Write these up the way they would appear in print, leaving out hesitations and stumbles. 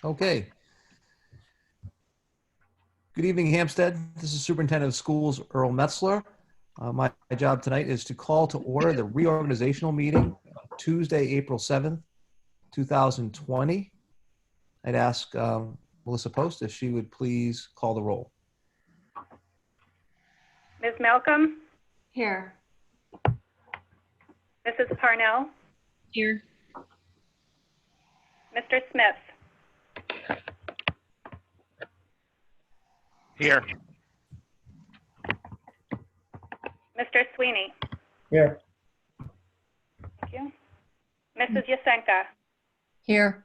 Okay. Good evening, Hampstead. This is Superintendent of Schools Earl Metzler. My job tonight is to call to order the reorganizational meeting Tuesday, April 7th, 2020. I'd ask Melissa Post if she would please call the roll. Ms. Malcolm? Here. Mrs. Parnell? Here. Mr. Smith? Here. Mr. Sweeney? Here. Thank you. Mrs. Yasenka? Here.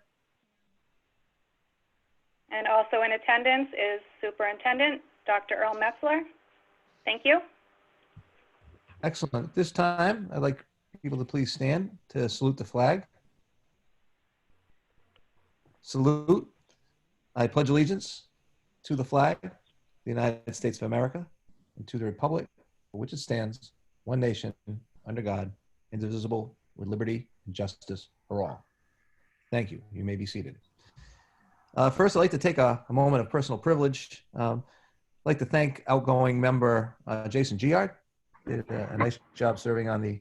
And also in attendance is Superintendent Dr. Earl Metzler. Thank you. Excellent. At this time, I'd like people to please stand to salute the flag. Salute. I pledge allegiance to the flag of the United States of America and to the republic for which it stands, one nation, under God, indivisible, with liberty and justice for all. Thank you. You may be seated. First, I'd like to take a moment of personal privilege. I'd like to thank outgoing member Jason Giard. Did a nice job serving on the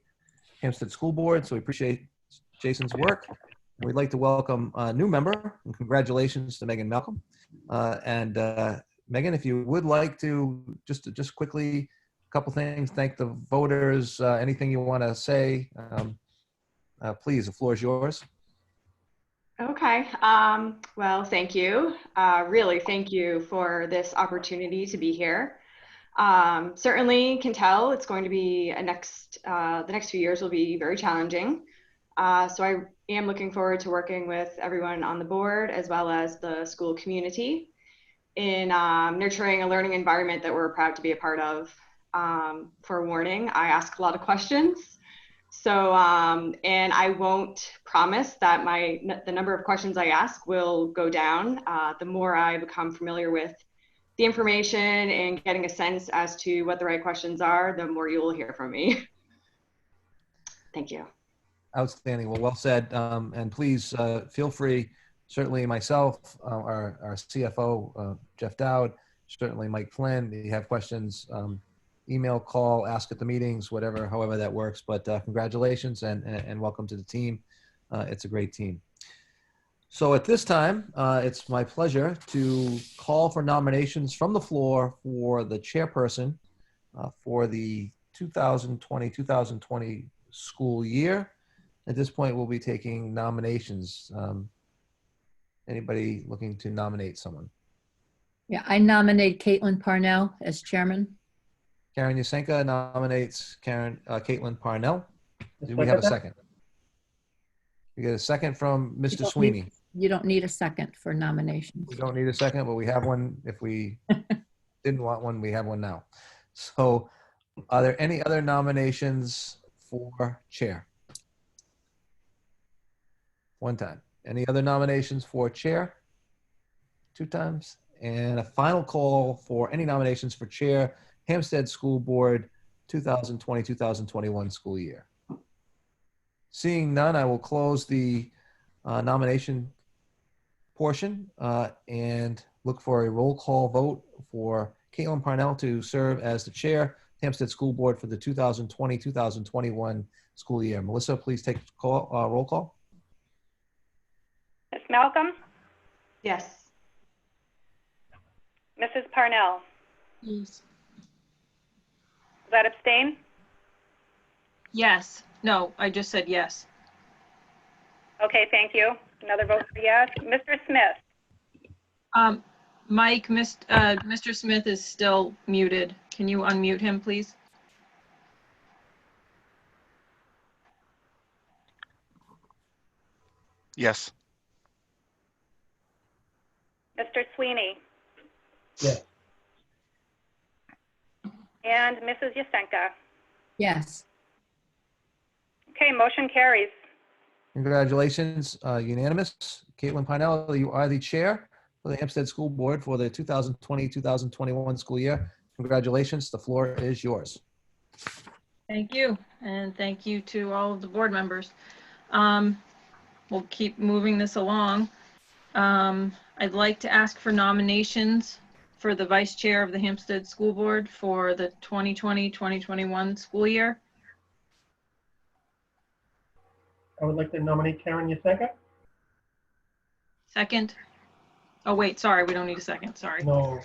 Hampstead School Board, so we appreciate Jason's work. And we'd like to welcome a new member, and congratulations to Megan Malcolm. Megan, if you would like to just quickly, a couple things, thank the voters, anything you want to say, please, the floor is yours. Okay. Well, thank you. Really, thank you for this opportunity to be here. Certainly can tell it's going to be the next few years will be very challenging. So I am looking forward to working with everyone on the board as well as the school community in nurturing a learning environment that we're proud to be a part of. For warning, I ask a lot of questions. So, and I won't promise that the number of questions I ask will go down. The more I become familiar with the information and getting a sense as to what the right questions are, the more you will hear from me. Thank you. Outstanding. Well said. And please feel free, certainly myself, our CFO, Jeff Dowd, certainly Mike Flynn, if you have questions, email, call, ask at the meetings, whatever, however that works. But congratulations and welcome to the team. It's a great team. So at this time, it's my pleasure to call for nominations from the floor for the chairperson for the 2020-2020 school year. At this point, we'll be taking nominations. Anybody looking to nominate someone? Yeah, I nominate Caitlin Parnell as chairman. Karen Yasenka nominates Caitlin Parnell. Do we have a second? We get a second from Mr. Sweeney. You don't need a second for nominations. We don't need a second, but we have one. If we didn't want one, we have one now. So are there any other nominations for chair? One time. Any other nominations for chair? Two times. And a final call for any nominations for chair, Hampstead School Board 2020-2021 school year. Seeing none, I will close the nomination portion and look for a roll call vote for Caitlin Parnell to serve as the chair, Hampstead School Board for the 2020-2021 school year. Melissa, please take roll call. Ms. Malcolm? Yes. Mrs. Parnell? Yes. Does that abstain? Yes. No, I just said yes. Okay, thank you. Another vote for yes. Mr. Smith? Mike, Mr. Smith is still muted. Can you unmute him, please? Yes. Mr. Sweeney? Yes. And Mrs. Yasenka? Yes. Okay, motion carries. Congratulations, unanimous. Caitlin Parnell, you are the chair for the Hampstead School Board for the 2020-2021 school year. Congratulations, the floor is yours. Thank you, and thank you to all of the board members. We'll keep moving this along. I'd like to ask for nominations for the vice chair of the Hampstead School Board for the 2020-2021 school year. I would like to nominate Karen Yasenka. Second. Oh, wait, sorry, we don't need a second, sorry. No.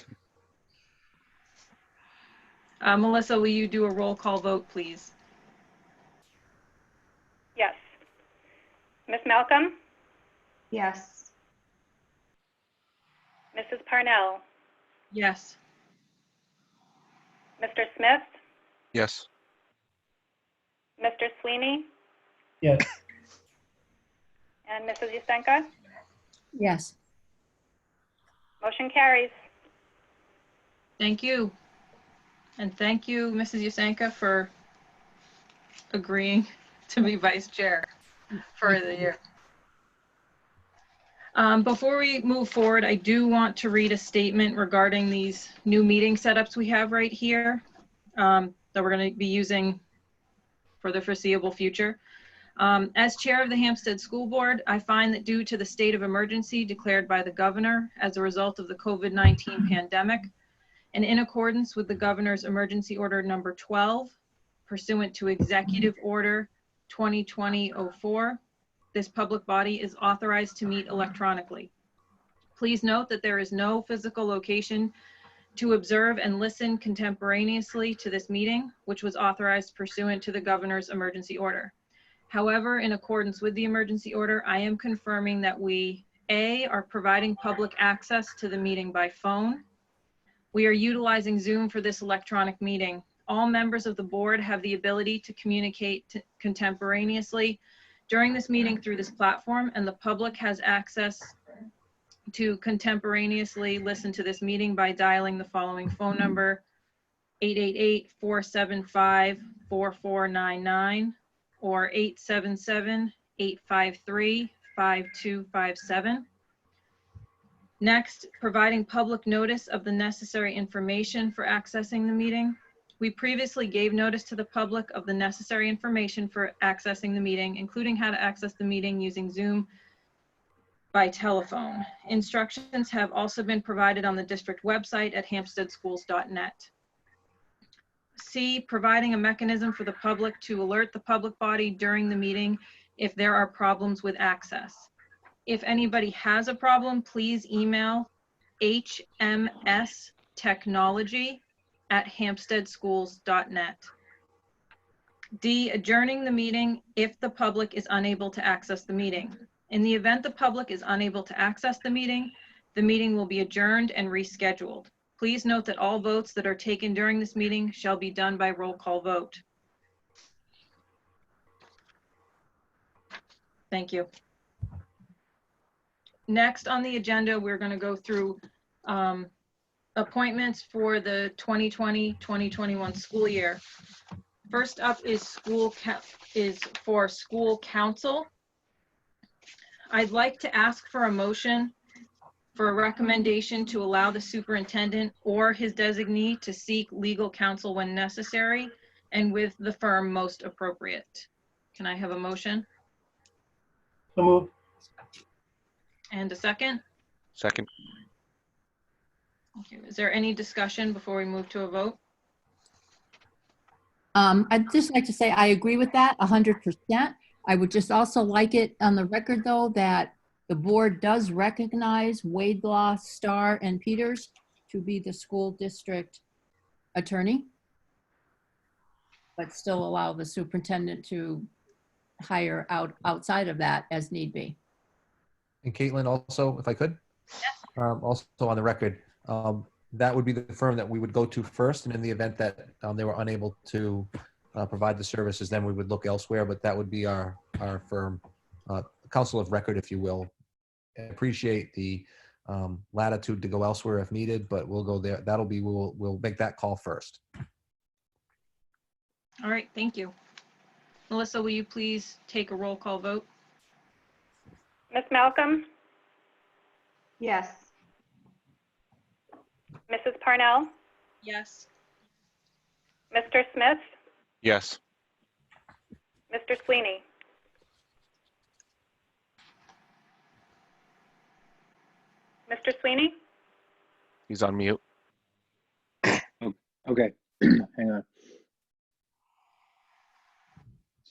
Melissa, will you do a roll call vote, please? Yes. Ms. Malcolm? Yes. Mrs. Parnell? Yes. Mr. Smith? Yes. Mr. Sweeney? Yes. And Mrs. Yasenka? Yes. Motion carries. Thank you. And thank you, Mrs. Yasenka, for agreeing to be vice chair for the year. Before we move forward, I do want to read a statement regarding these new meeting setups we have right here that we're going to be using for the foreseeable future. As chair of the Hampstead School Board, I find that due to the state of emergency declared by the governor as a result of the COVID-19 pandemic, and in accordance with the governor's emergency order number 12, pursuant to Executive Order 2020-04, this public body is authorized to meet electronically. Please note that there is no physical location to observe and listen contemporaneously to this meeting, which was authorized pursuant to the governor's emergency order. However, in accordance with the emergency order, I am confirming that we, A, are providing public access to the meeting by phone. We are utilizing Zoom for this electronic meeting. All members of the board have the ability to communicate contemporaneously during this meeting through this platform, and the public has access to contemporaneously listen to this meeting by dialing the following phone number: 888-475-4499 or 877-853-5257. Next, providing public notice of the necessary information for accessing the meeting. We previously gave notice to the public of the necessary information for accessing the meeting, including how to access the meeting using Zoom by telephone. Instructions have also been provided on the district website at hampsteadschools.net. C, providing a mechanism for the public to alert the public body during the meeting if there are problems with access. If anybody has a problem, please email hmstechnology@hampsteadschools.net. D, adjourning the meeting if the public is unable to access the meeting. In the event the public is unable to access the meeting will be adjourned and rescheduled. Please note that all votes that are taken during this meeting shall be done by roll call vote. Thank you. Next on the agenda, we're going to go through appointments for the 2020-2021 school year. First up is for school council. I'd like to ask for a motion for a recommendation to allow the superintendent or his designee to seek legal counsel when necessary and with the firm most appropriate. Can I have a motion? So moved. And a second? Second. Okay. Is there any discussion before we move to a vote? I'd just like to say I agree with that 100%. I would just also like it on the record, though, that the board does recognize Waidlaw, Starr, and Peters to be the school district attorney, but still allow the superintendent to hire outside of that as need be. And Caitlin, also, if I could, also on the record, that would be the firm that we would go to first. And in the event that they were unable to provide the services, then we would look elsewhere. But that would be our firm, counsel of record, if you will. I appreciate the latitude to go elsewhere if needed, but we'll go there. We'll make that call first. All right, thank you. Melissa, will you please take a roll call vote? Ms. Malcolm? Yes. Mrs. Parnell? Yes. Mr. Smith? Yes. Mr. Sweeney? Mr. Sweeney? He's on mute. Okay, hang on.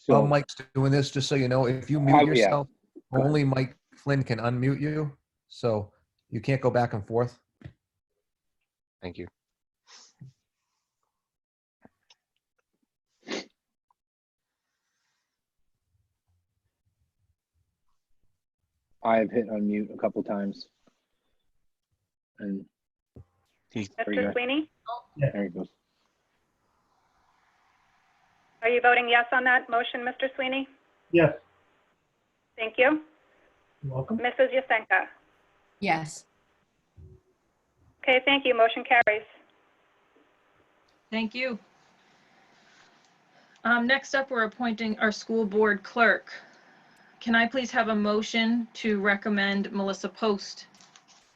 While So, Mike's doing this, just so you know, if you Oh, mute yeah. yourself, Go ahead. only Mike Flynn can unmute you. So you can't go back and forth. Thank you. I've hit unmute a couple times. And He, there you Mr. go. Sweeney? There he goes. Are you voting yes on that motion, Mr. Sweeney? Yes. Thank you. You're welcome. Mrs. Yasenka? Yes. Okay, thank you. Motion carries. Thank you. Next up, we're appointing our school board clerk. Can I please have a motion to recommend Melissa Post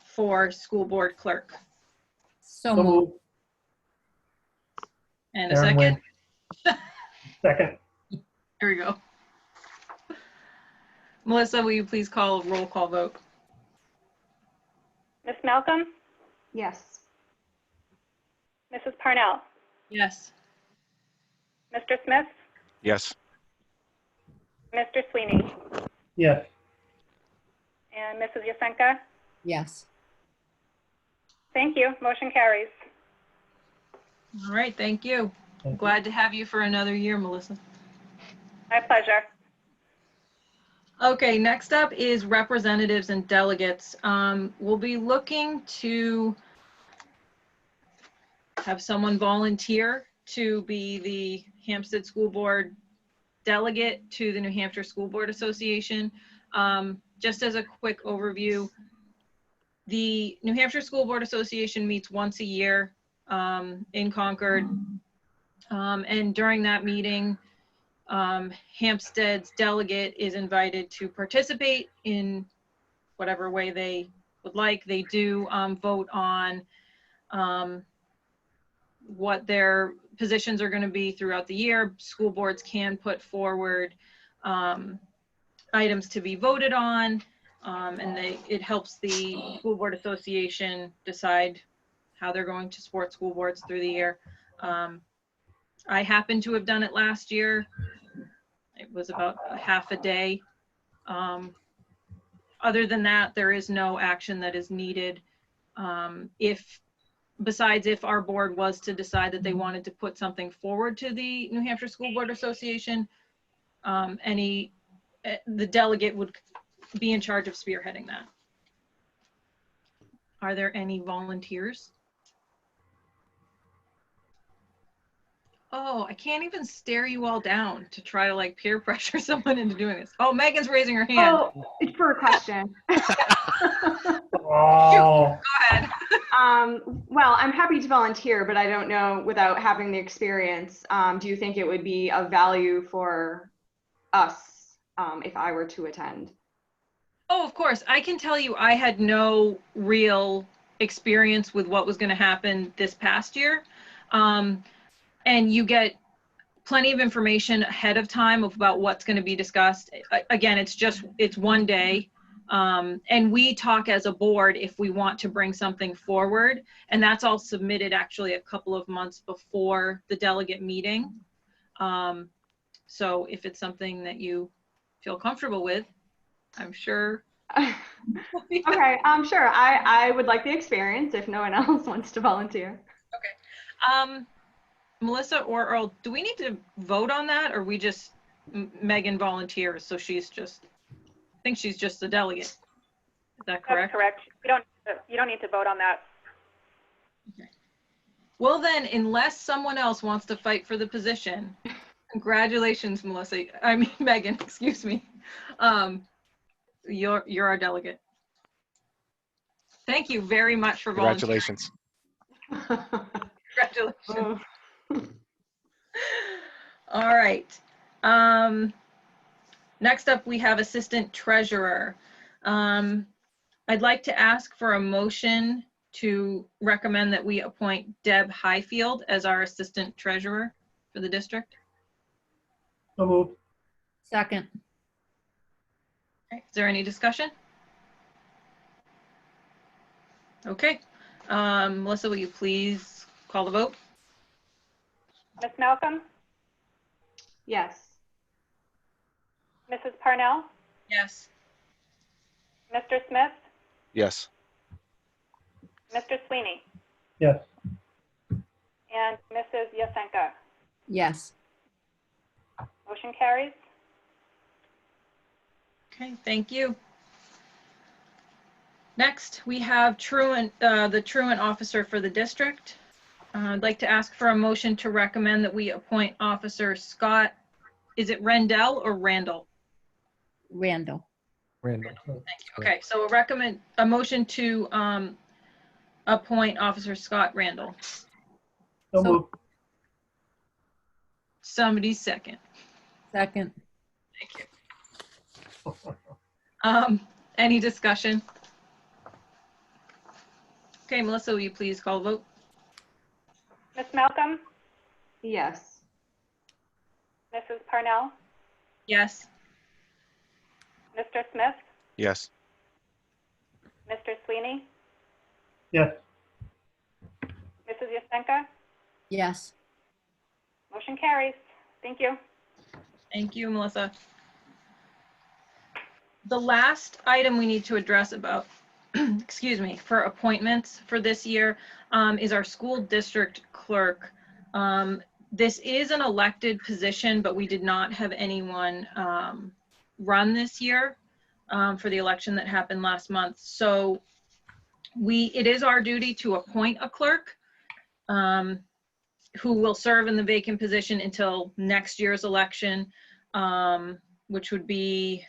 for school board clerk? So So moved. moved. And a Karen second? Wynn. Second. Here we go. Melissa, will you please call a roll call vote? Ms. Malcolm? Yes. Mrs. Parnell? Yes. Mr. Smith? yes. Mr. Sweeney? Yes. And Mrs. Yasenka? Yes. Thank you. Motion carries. All right, thank you. Thank you. Glad to have you for another year, Melissa. My pleasure. Okay, next up is representatives and delegates. We'll be looking to have someone volunteer to be the Hampstead School Board delegate to the New Hampshire School Board Association. Just as a quick overview, the New Hampshire School Board Association meets once a year in Concord. And during that meeting, Hampstead's delegate is invited to participate in whatever way they would like. They do vote on what their positions are going to be throughout the year. School boards can put forward items to be voted on, and it helps the School Board Association decide how they're going to support school boards through the year. I happened to have done it last year. It was about a half a day. Other than that, there is no action that is needed. Besides if our board was to decide that they wanted to put something forward to the New Hampshire School Board Association, the delegate would be in charge of spearheading that. Are there any volunteers? Oh, I can't even stare you all down to try to like peer pressure someone into doing this. Oh, Megan's raising her hand. Oh, it's for a question. Oh, Go ahead. Well, I'm happy to volunteer, but I don't know, without having the experience, do you think it would be of value for us if I were to attend? Oh, of course. I can tell you I had no real experience with what was going to happen this past year. And you get plenty of information ahead of time about what's going to be discussed. Again, it's one day. And we talk as a board if we want to bring something forward. And that's all submitted actually a couple of months before the delegate meeting. So if it's something that you feel comfortable with, I'm sure. Okay, sure. I would like the experience if no one else wants to volunteer. Okay. Melissa or Earl, do we need to vote on that, or we just Megan volunteers, so she's just, I think she's just the delegate. Is that correct? That's correct. You don't need to vote on that. Okay. Well then, unless someone else wants to fight for the position, congratulations, Melissa. I mean, Megan, excuse me. You're our delegate. Thank you very much for volunteering. Congratulations. Congratulations. All right. Next up, we have assistant treasurer. I'd like to ask for a motion to recommend that we appoint Deb Highfield as our assistant treasurer for the district. so moved. Second. Okay, is there any discussion? Okay. Melissa, will you please call the vote? Ms. Malcolm, Yes. Mrs. Parnell, Yes. Mr. Smith, Yes. Mr. Sweeney, Yes. and Mrs. Yasenka. Yes. Motion carries. Okay, thank you. Next, we have truant, the truant officer for the district. I'd like to ask for a motion to recommend that we appoint Officer Scott, is it Rendell or Randall? Randall. Randall. Thank you. Okay, so a motion to appoint Officer Scott Randall. So So- moved. Somebody second. Second. Thank you. Any discussion? Okay, Melissa, will you please call the vote? Ms. Malcolm, Yes. Mrs. Parnell, Yes. Mr. Smith, Yes. Mr. Sweeney, Yes. Mrs. Yasenka. Yes. Motion carries. Thank you. Thank you, Melissa. The last item we need to address about, excuse me, for appointments for this year is our school district clerk. This is an elected position, but we did not have anyone run this year for the election that happened last month. So it is our duty to appoint a clerk who will serve in the vacant position until next year's election, which would be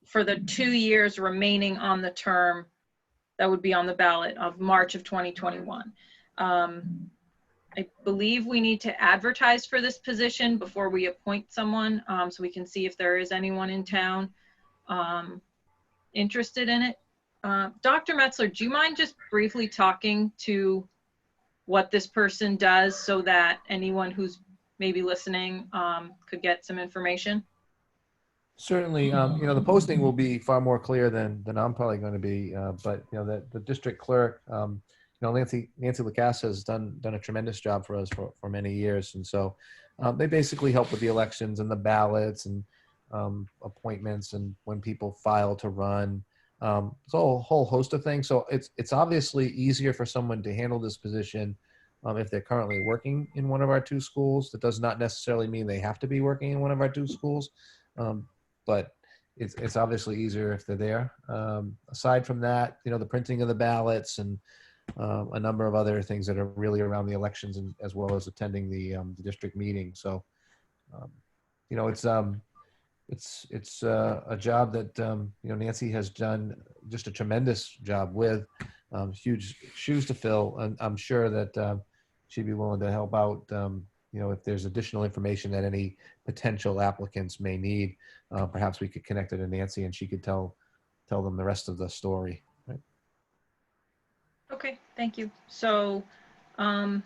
for the 2 years remaining on the term that would be on the ballot of March of 2021. I believe we need to advertise for this position before we appoint someone, so we can see if there is anyone in town interested in it. Dr. Metzler, do you mind just briefly talking to what this person does so that anyone who's maybe listening could get some information? Certainly, the posting will be far more clear than I'm probably going to be. But the district clerk, Nancy Lacasse has done a tremendous job for us for many years, and so they basically help with the elections and the ballots and appointments and when people file to run. It's a whole host of things. So it's obviously easier for someone to handle this position if they're currently working in one of our 2 schools. That does not necessarily mean they have to be working in one of our 2 schools. But it's obviously easier if they're there. Aside from that, the printing of the ballots and a number of other things that are really around the elections, and as well as attending the district meeting. So, it's a job that Nancy has done just a tremendous job with. Huge shoes to fill, and I'm sure that she'd be willing to help out. If there's additional information that any potential applicants may need, perhaps we could connect it to Nancy and she could tell them the rest of the story. Right? Okay, thank you. So I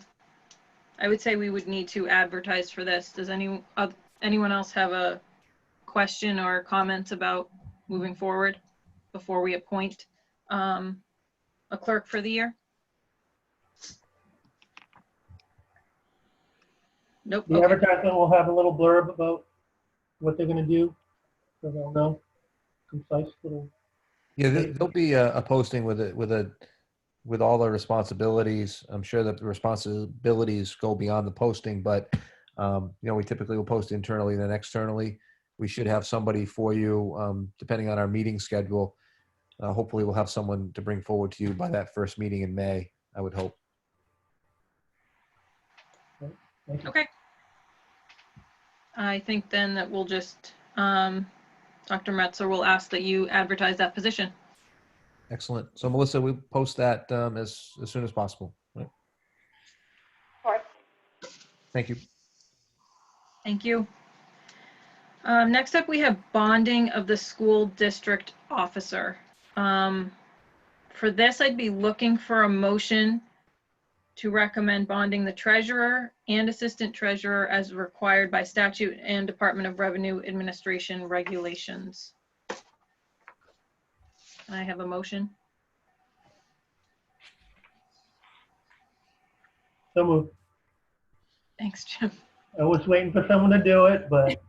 would say we would need to advertise for this. Does anyone else have a question or comments about moving forward before we appoint a clerk for the year? Nope. The Okay. advertisement will have a little blurb about what they're gonna do, so they'll know. Concise little. Yeah, there'll be a posting with all the responsibilities. I'm sure that the responsibilities go beyond the posting, but we typically will post internally and then externally. We should have somebody for you, depending on our meeting schedule. Hopefully we'll have someone to bring forward to you by that first meeting in May, I would hope. Thank you. Okay. I think then that we'll just, Dr. Metzler will ask that you advertise that position. Excellent. So Melissa, we'll post that as soon as possible. Right? Of course. Thank you. Thank you. Next up, we have bonding of the school district officer. For this, I'd be looking for a motion to recommend bonding the treasurer and assistant treasurer as required by statute and Department of Revenue Administration regulations. Can I have a motion? So moved. Thanks, Jim. I was waiting for someone to do it, but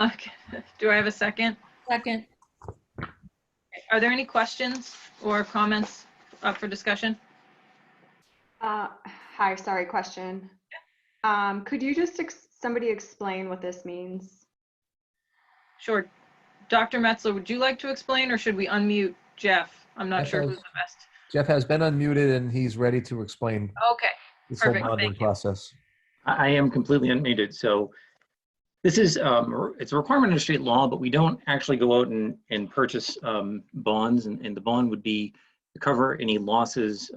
Okay. Do I have a second? Second. Are there any questions or comments up for discussion? Hi, sorry, question. Could you just somebody explain what this means? Sure. Dr. Metzler, would you like to explain, or should we unmute Jeff? I'm not Jeff sure has- who's the best. Jeff has been unmuted and he's ready to explain Okay, this whole perfect, bonding thank you. process. I am completely unmuted. So this is, it's a requirement under state law, but we don't actually go out and purchase bonds. And the bond would be to cover any losses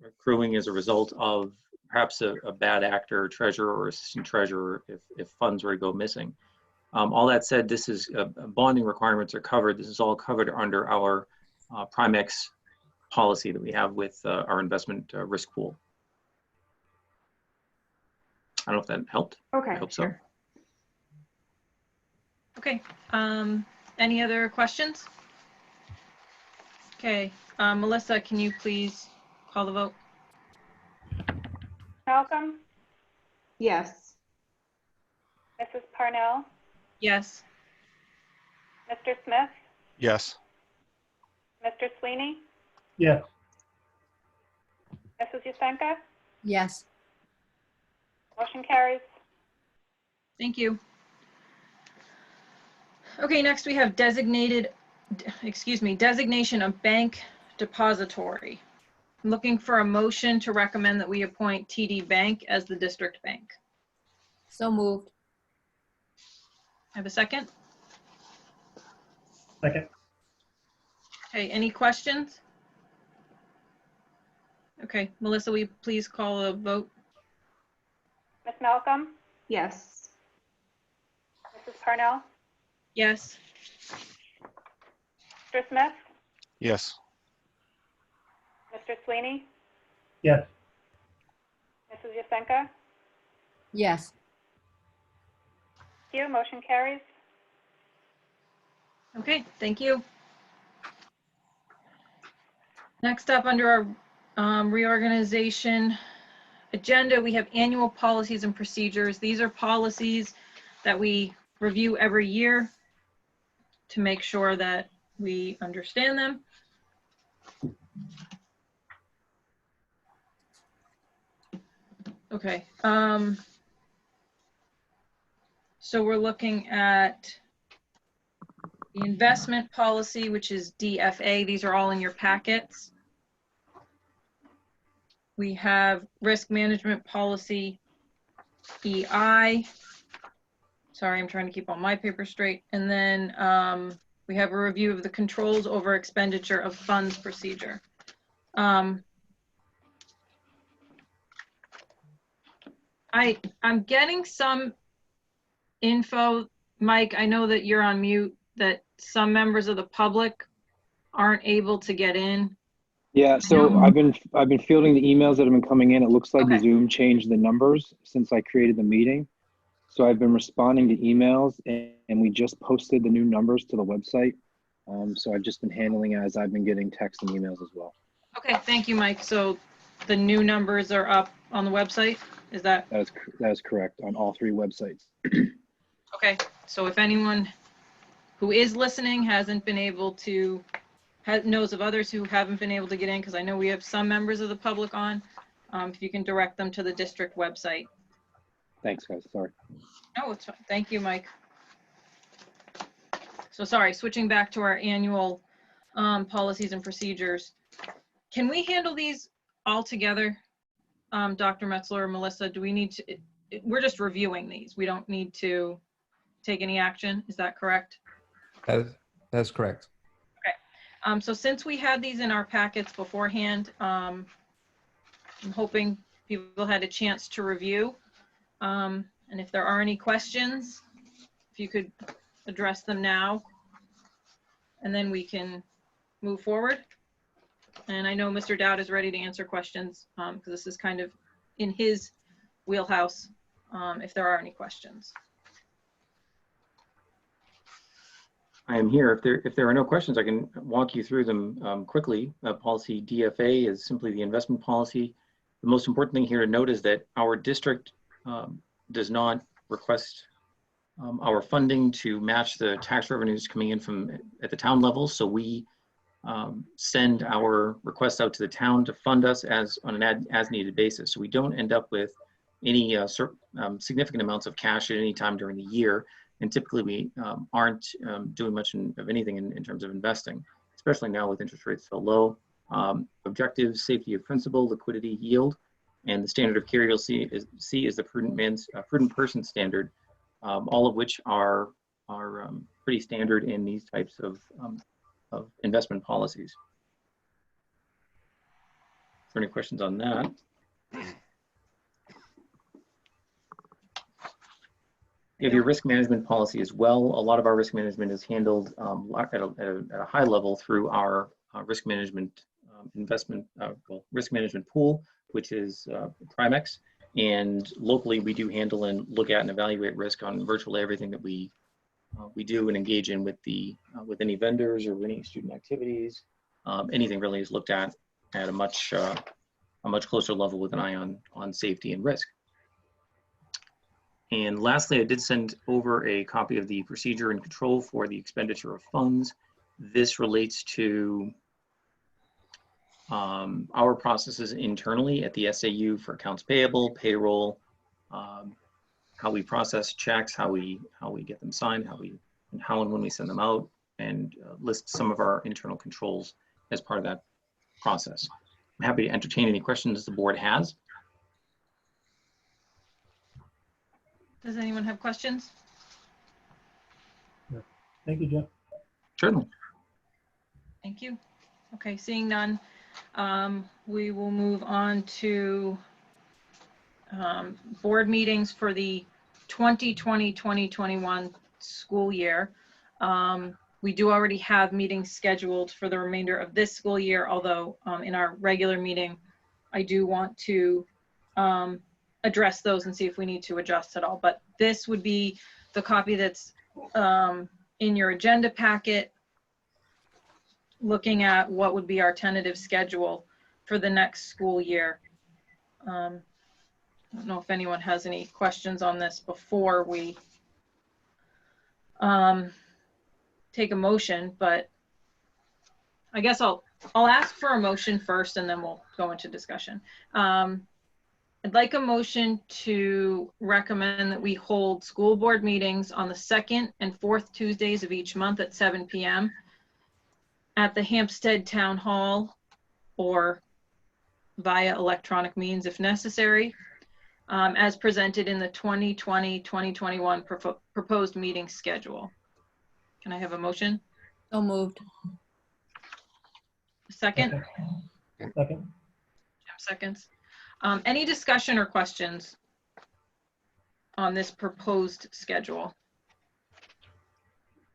accruing as a result of perhaps a bad actor, treasurer, or assistant treasurer if funds were to go missing. All that said, this is bonding requirements are covered. This is all covered under our Primex policy that we have with our investment risk pool. I don't know if that helped. Okay. I hope so. sure. Okay, any other questions? Okay, Melissa, can you please call the vote? Malcolm, Yes. Mrs. Parnell, Yes. Mr. Smith, Yes. Mr. Sweeney, yes. Mrs. Yusenka, Yes. motion carries. Thank you. Okay, next we have designation of bank depository. I'm looking for a motion to recommend that we appoint TD Bank as the district bank. So moved. Have a second? Second, Okay, any questions? Okay, Melissa, will you please call the vote? Ms. Malcolm, Yes. Mrs. Parnell, Yes. Mr. Smith, Yes. Mr. Sweeney, yes. Mrs. Yusenka. Yes. Thank you, motion carries. Okay, thank you. Next up, under our reorganization agenda, we have annual policies and procedures. These are policies that we review every year to make sure that we understand them. Okay, so we're looking at the investment policy, which is DFA. These are all in your packets. We have risk management policy, EI. Sorry, I'm trying to keep all my papers straight. And then we have a review of the controls over expenditure of funds procedure. I'm getting some info, Mike, I know that you're on mute, that some members of the public aren't able to get in. Yeah, so I've been fielding the emails that have been coming in. It looks like Okay. Zoom changed the numbers since I created the meeting. So I've been responding to emails and we just posted the new numbers to the website. So I've just been handling it as I've been getting texts and emails as well. Okay, thank you, Mike. So the new numbers are up on the website? Is that? That is correct on all 3 websites. Okay, so if anyone who is listening hasn't been able to, knows of others who haven't been able to get in, because I know we have some members of the public on, if you can direct them to the district website. Thanks, guys. Sorry. No, it's fine. Thank you, Mike. So sorry, switching back to our annual policies and procedures. Can we handle these all together, Dr. Metzler or Melissa? Do we need to, we're just reviewing these. We don't need to take any action. Is that correct? That's correct. So since we had these in our packets beforehand, I'm hoping people had a chance to review. And if there are any questions, if you could address them now, and then we can move forward. And I know Mr. Dowd is ready to answer questions because this is kind of in his wheelhouse, if there are any questions. I am here. If there are no questions, I can walk you through them quickly. Policy DFA is simply the investment policy The most important thing here to note is that our district does not request our funding to match the tax revenues coming in from at the town level. So we send our request out to the town to fund us on an as needed basis. So we don't end up with any significant amounts of cash at any time during the year. And typically we aren't doing much of anything in terms of investing, especially now with interest rates so low. Objectives, safety of principal, liquidity, yield, and the standard of care you'll see is the prudent person standard, all of which are pretty standard in these types of investment policies. Is there any questions on that? You have your risk management policy as well. A lot of our risk management is handled at a high level through our risk management risk management pool, which is Primex. And locally, we do handle and look at and evaluate risk on virtually everything that we do and engage in with any vendors or any student activities. Anything really is looked at a much closer level with an eye on safety and risk. And lastly, I did send over a copy of the procedure and control for the expenditure of funds. This relates to our processes internally at the SAU for accounts payable, payroll, how we process checks, how we get them signed, how and when we send them out, and list some of our internal controls as part of that process. I'm happy to entertain any questions the board has. Does anyone have questions? Thank you, Jeff. Certainly. Thank you. Okay, seeing none, we will move on to board meetings for the 2020-2021 school year. We do already have meetings scheduled for the remainder of this school year, although in our regular meeting, I do want to address those and see if we need to adjust at all. But this would be the copy that's in your agenda packet, looking at what would be our tentative schedule for the next school year. I don't know if anyone has any questions on this before we take a motion, but I guess I'll ask for a motion first and then we'll go into discussion. I'd like a motion to recommend that we hold school board meetings on the 2nd and 4th Tuesdays of each month at 7 p.m. at the Hampstead Town Hall or via electronic means if necessary, as presented in the 2020-2021 proposed meeting schedule. Can I have a motion? So moved. Second? Second. Jim seconds. Any discussion or questions on this proposed schedule?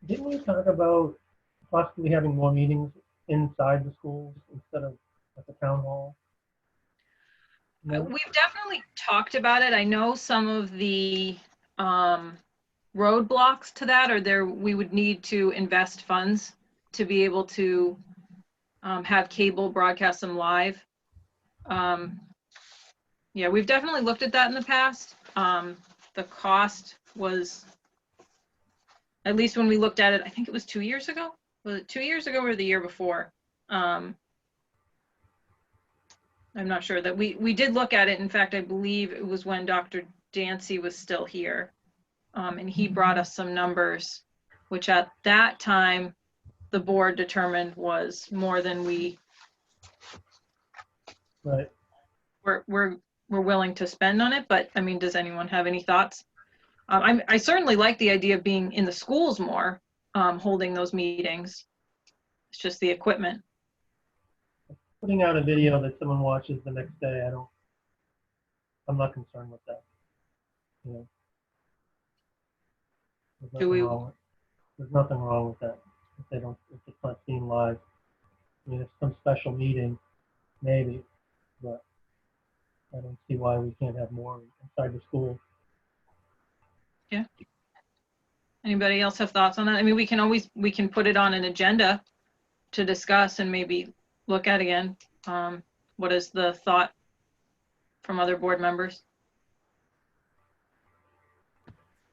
Didn't we talk about possibly having more meetings inside the schools instead of at the town hall? No? We've definitely talked about it. I know some of the roadblocks to that are we would need to invest funds to be able to have cable broadcast them live. Yeah, we've definitely looked at that in the past. The cost was, at least when we looked at it, I think it was 2 years ago. Was it 2 years ago or the year before? I'm not sure that we did look at it. In fact, I believe it was when Dr. Dancy was still here. And he brought us some numbers, which at that time, the board determined was more than we Right. we're willing to spend on it. But I mean, does anyone have any thoughts? I certainly like the idea of being in the schools more, holding those meetings. It's just the equipment. Putting out a video that someone watches the next day, I'm not concerned with that. You know, there's nothing wrong with that. If it's not seen live. I mean, it's some special meeting, maybe, but I don't see why we can't have more inside the school. Yeah. Anybody else have thoughts on that? I mean, we can put it on an agenda to discuss and maybe look at again. What is the thought from other board members?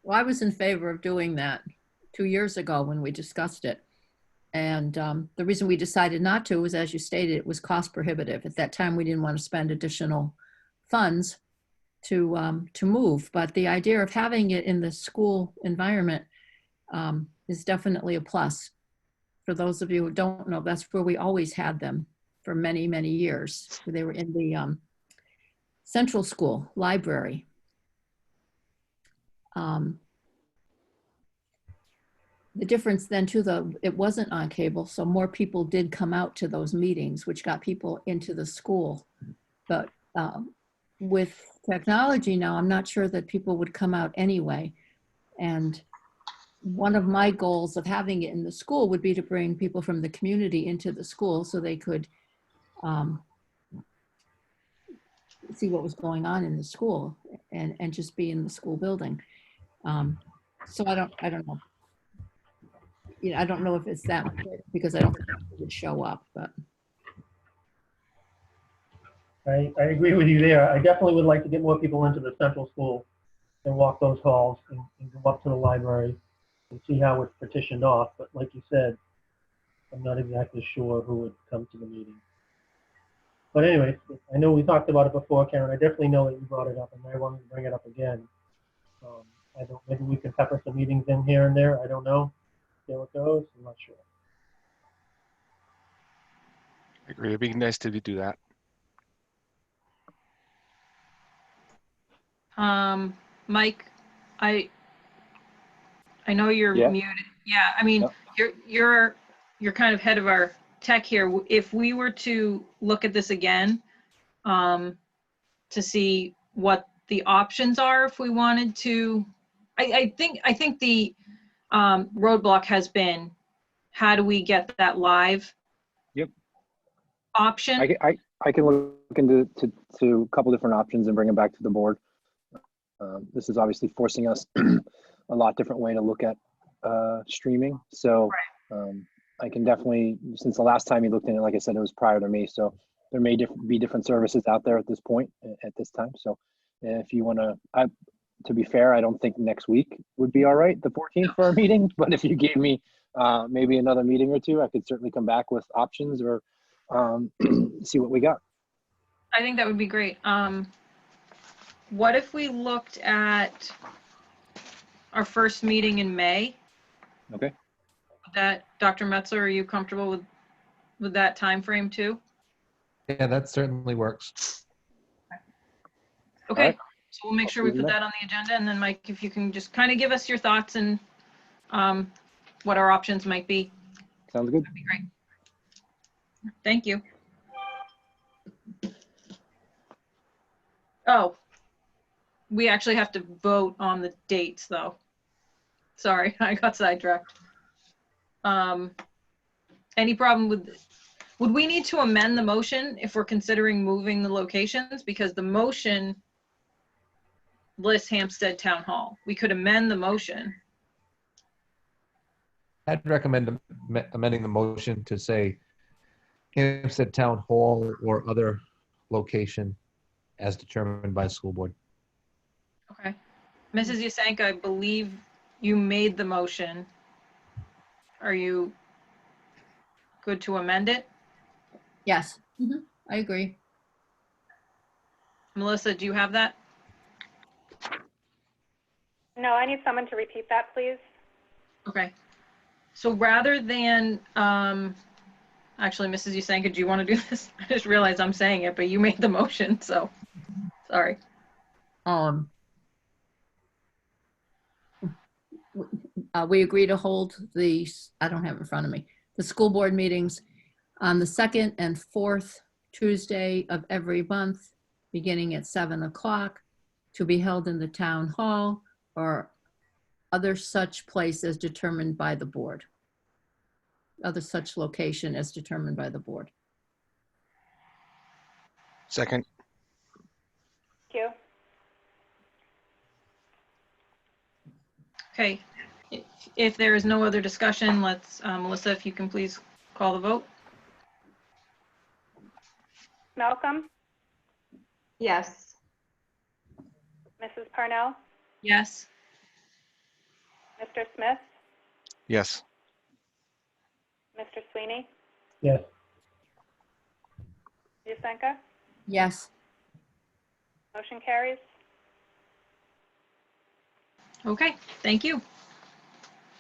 Well, I was in favor of doing that 2 years ago when we discussed it. And the reason we decided not to was, as you stated, it was cost prohibitive. At that time, we didn't want to spend additional funds to move. But the idea of having it in the school environment is definitely a plus. For those of you who don't know, that's where we always had them for many, many years. They were in the central school library. The difference then too, it wasn't on cable, so more people did come out to those meetings, which got people into the school. But with technology now, I'm not sure that people would come out anyway. And one of my goals of having it in the school would be to bring people from the community into the school so they could see what was going on in the school and just be in the school building. So I don't know. You know, I don't know if it's that because I don't think people would show up, but. I agree with you there. I definitely would like to get more people into the central school and walk those halls and go up to the library and see how it's partitioned off. But like you said, I'm not exactly sure who would come to the meeting. But anyway, I know we talked about it before, Karen. I definitely know that you brought it up, and I wanted to bring it up again. I don't. Maybe we can pepper some meetings in here and there. I don't know. See how it goes. I'm not sure. I agree. It'd be nice to do that. Mike, I know you're Yeah. muted. Yeah, I mean, you're kind of head of our tech here. If we were to look at this again, to see what the options are, if we wanted to, I think the roadblock has been, how do we get that live? Yep. Option? I can look into a couple different options and bring them back to the board. This is obviously forcing us a lot different way to look at streaming. So I can definitely, since the last time you looked in it, like I said, it was prior to me. So there may be different services out there at this point, at this time. So if you want to be fair, I don't think next week would be all right, the 14th for a meeting. But if you gave me maybe another meeting or two, I could certainly come back with options or see what we got. I think that would be great. What if we looked at our first meeting in May? Okay. That, Dr. Metzler, are you comfortable with that time frame too? Yeah, that certainly works. Okay, right. so we'll make sure we put that on the agenda, and then Mike, if you can just kind of give us your thoughts and what our options might be. Sounds good. That'd be great. Thank you. Oh, we actually have to vote on the dates though. Sorry, I got sidetracked. Any problem with, would we need to amend the motion if we're considering moving the locations? Because the motion lists Hampstead Town Hall. We could amend the motion. I'd recommend amending the motion to say Hampstead Town Hall or other location as determined by school board. Okay. Mrs. Yasenka, I believe you made the motion. Are you good to amend it? Yes, I agree. Melissa, do you have that? No, I need someone to repeat that, please. Okay. So rather than, actually, Mrs. Yasenka, do you want to do this? I just realized I'm saying it, but you made the motion, so sorry. We agree to hold the, I don't have it in front of me, the school board meetings on the 2nd and 4th Tuesday of every month, beginning at 7 o'clock, to be held in the town hall or other such place as determined by the board. Other such location as determined by the board. Second. Thank you. Okay. If there is no other discussion, let's, Melissa, if you can please call the vote. Malcolm, Yes. Mrs. Parnell, Yes. Mr. Smith, Yes. Mr. Sweeney, Yes. Yusenka. Yes. Motion carries. Okay, thank you.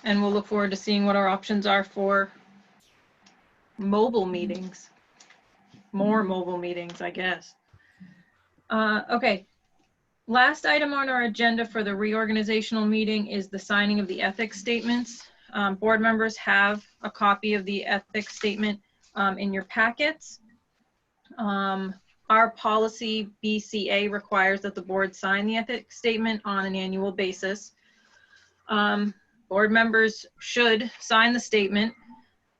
And we'll look forward to seeing what our options are for mobile meetings. More mobile meetings, I guess. Okay. Last item on our agenda for the reorganizational meeting is the signing of the ethics statements. Board members have a copy of the ethics statement in your packets. Our policy BCA requires that the board sign the ethics statement on an annual basis. Board members should sign the statement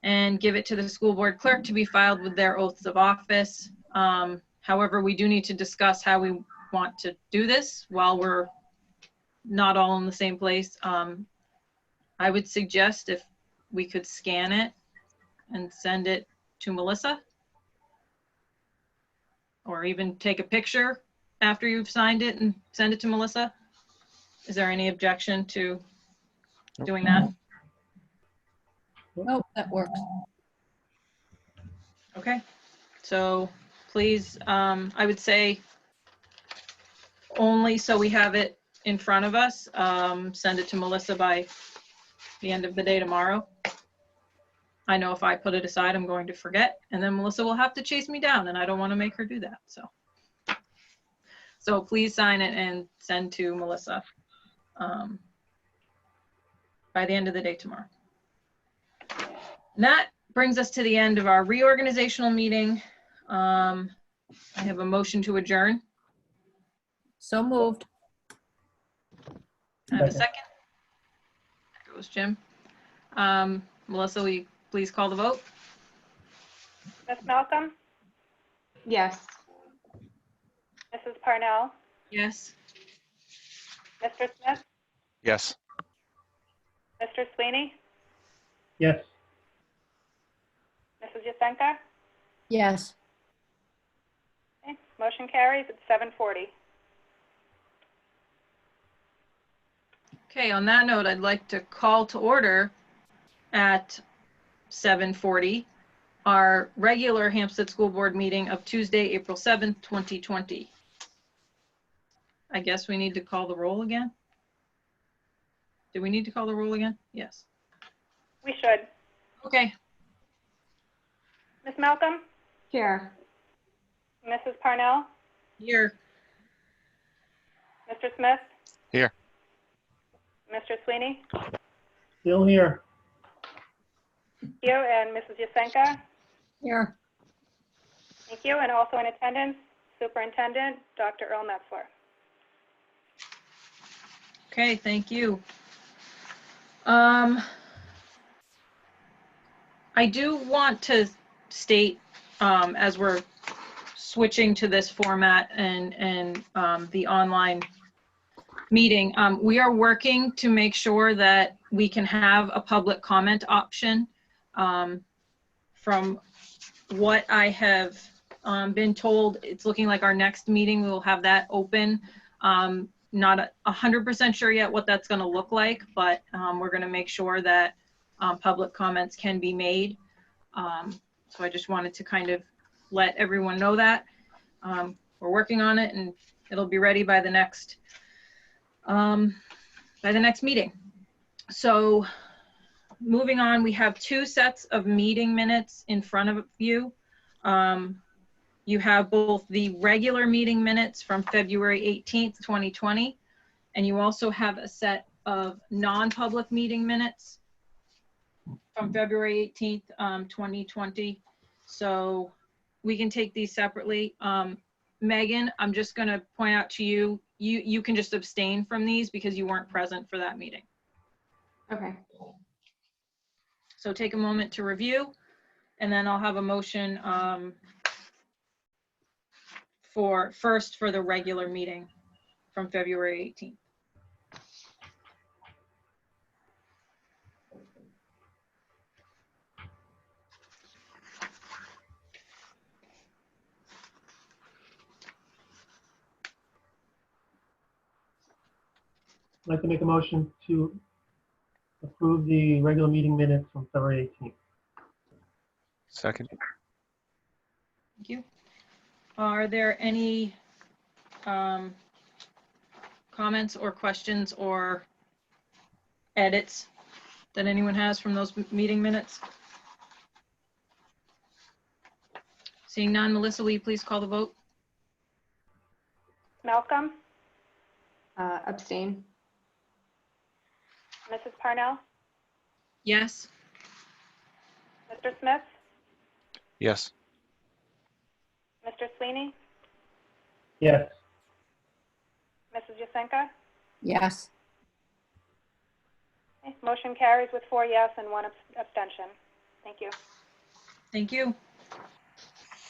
and give it to the school board clerk to be filed with their oaths of office. However, we do need to discuss how we want to do this while we're not all in the same place. I would suggest if we could scan it and send it to Melissa, or even take a picture after you've signed it and send it to Melissa. Is there any objection to doing that? Nope, that works. Okay, so please, I would say only so we have it in front of us, send it to Melissa by the end of the day tomorrow. I know if I put it aside, I'm going to forget, and then Melissa will have to chase me down, and I don't want to make her do that, so please sign it and send to Melissa by the end of the day tomorrow. And that brings us to the end of our reorganizational meeting. I have a motion to adjourn. So moved. I have a second. There goes Jim. Melissa, will you please call the vote? Ms. Malcolm, Yes. Mrs. Parnell, Yes. Mr. Smith, Yes. Mr. Sweeney, Yes. Mrs. Yusenka. Yes. Okay, motion carries at 7:40. Okay, on that note, I'd like to call to order at 7:40 our regular Hampstead School Board meeting of Tuesday, April 7th, 2020. I guess we need to call the roll again. Do we need to call the roll again? Yes. We should. Okay. Ms. Malcolm, Here. Mrs. Parnell, Here. Mr. Smith. Here. Mr. Sweeney. Still here. Thank you, and Mrs. Yusenka. Here. Thank you, and also in attendance, Superintendent Dr. Earl Metzler. Okay, thank you. I do want to state, as we're switching to this format and the online meeting, we are working to make sure that we can have a public comment option. From what I have been told, it's looking like our next meeting, we will have that open. Not 100% sure yet what that's going to look like, but we're going to make sure that public comments can be made. So I just wanted to kind of let everyone know that. We're working on it, and it'll be ready by the next meeting. So moving on, we have 2 sets of meeting minutes in front of you. You have both the regular meeting minutes from February 18th, 2020, and you also have a set of non-public meeting minutes from February 18th, 2020. So we can take these separately. Megan, I'm just going to point out to you, you can just abstain from these because you weren't present for that meeting. Okay. So take a moment to review, and then I'll have a motion for the regular meeting from February 18th. I'd like to make a motion to approve the regular meeting minutes from February 18th. Second. Thank you. Are there any comments or questions or edits that anyone has from those meeting minutes? Seeing none, Melissa, will you please call the vote? Malcolm, Abstain. Mrs. Parnell, Yes. Mr. Smith, Yes. Mr. Sweeney, Yes. Mrs. Jasenka. Yes. Okay, motion carries with 4 yes and 1 abstention. Thank you. Thank you.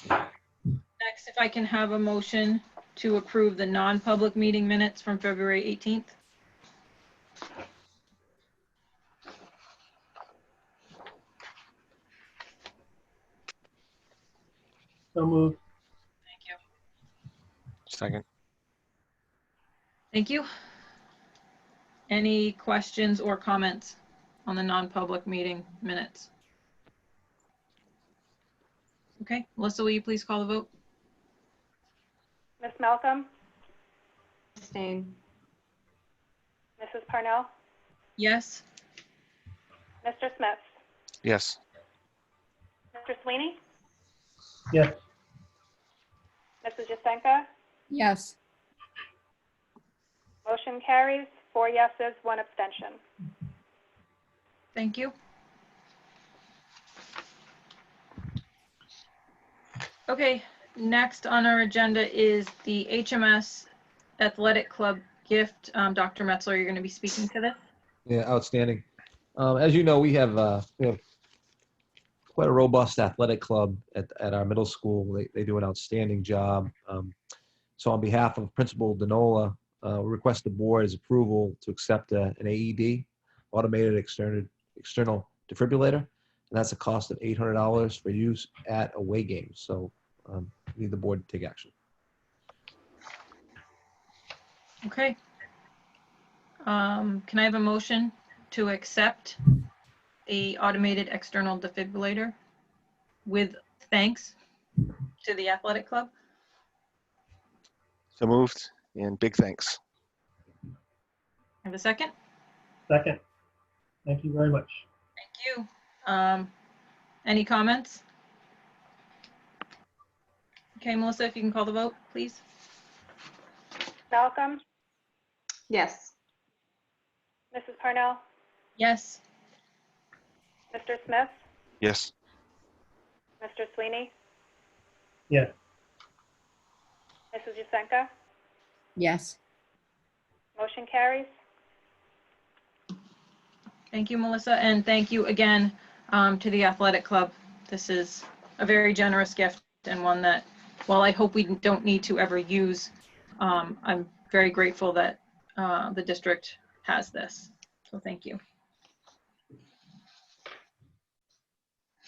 Next, if I can have a motion to approve the non-public meeting minutes from February 18th. So moved. Thank you. Second. Thank you. Any questions or comments on the non-public meeting minutes? Okay, Melissa, will you please call the vote? Ms. Malcolm, Abstain. Mrs. Parnell, Yes. Mr. Smith, Yes. Mr. Sweeney, Yes. Mrs. Jasenka. Yes. Motion carries 4 yeses, 1 abstention. Thank you. Okay, next on our agenda is the HMS Athletic Club gift. Dr. Metzler, you're going to be speaking to this. Yeah, outstanding. As you know, we have quite a robust athletic club at our middle school. They do an outstanding job. So on behalf of Principal Denola, we request the board's approval to accept an AED, automated external defibrillator, and that's a cost of $800 for use at away games. So we need the board to take action. Okay. Can I have a motion to accept the automated external defibrillator with thanks to the athletic club? So moved, and big thanks. Have a second? Second. Thank you very much. Thank you. Any comments? Okay, Melissa, if you can call the vote, please. Malcolm, Yes. Mrs. Parnell, Yes. Mr. Smith, Yes. Mr. Sweeney, Yes. Mrs. Jasenka. Yes. Motion carries. Thank you, Melissa, and thank you again to the athletic club. This is a very generous gift and one that, while I hope we don't need to ever use, I'm very grateful that the district has this. So thank you.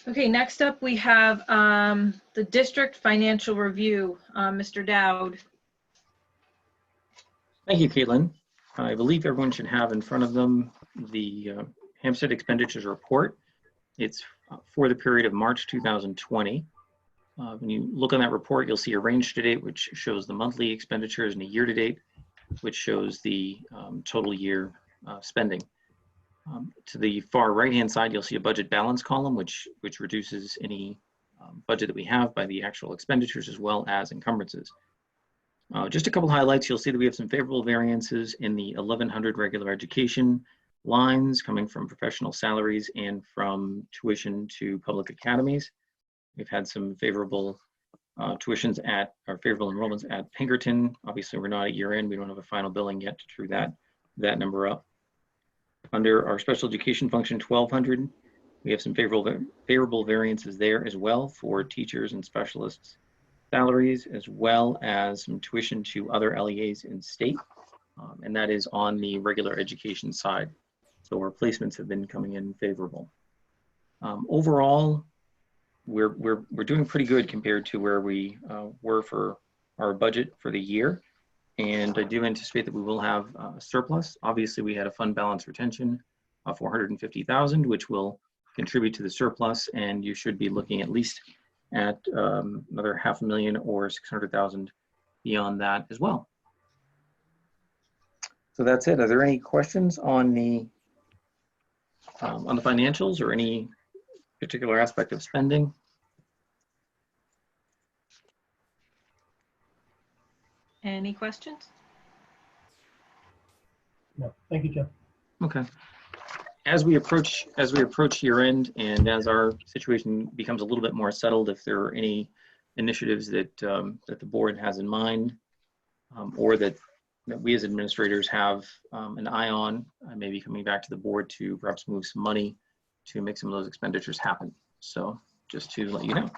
Okay, next up we have the district financial review. Mr. Dowd. Thank you, Caitlin. I believe everyone should have in front of them the Hampstead expenditures report. It's for the period of March 2020. When you look on that report, you'll see a range to date, which shows the monthly expenditures, and a year to date, which shows the total year spending. To the far right-hand side, you'll see a budget balance column, which reduces any budget that we have by the actual expenditures as well as encumbrances. Just a couple highlights. You'll see that we have some favorable variances in the 1100 regular education lines coming from professional salaries and from tuition to public academies. We've had some favorable tuitions at, or favorable enrollments at Pinkerton. Obviously, we're not at year end. We don't have a final billing yet to true that number up. Under our special education function 1200, we have some favorable variances there as well for teachers and specialists salaries, as well as some tuition to other LEAs in state. And that is on the regular education side. So our placements have been coming in favorable. Overall, we're doing pretty good compared to where we were for our budget for the year. And I do anticipate that we will have a surplus. Obviously, we had a fund balance retention of 450,000, which will contribute to the surplus, and you should be looking at least at another 500,000 or 600,000 beyond that as well. So that's it. Are there any questions on the financials or any particular aspect of spending? Any questions? No, thank you, Jeff. Okay. As we approach year end, and as our situation becomes a little bit more settled, if there are any initiatives that that the board has in mind, or that we as administrators have an eye on, I may be coming back to the board to perhaps move some money to make some of those expenditures happen. So just to let you know.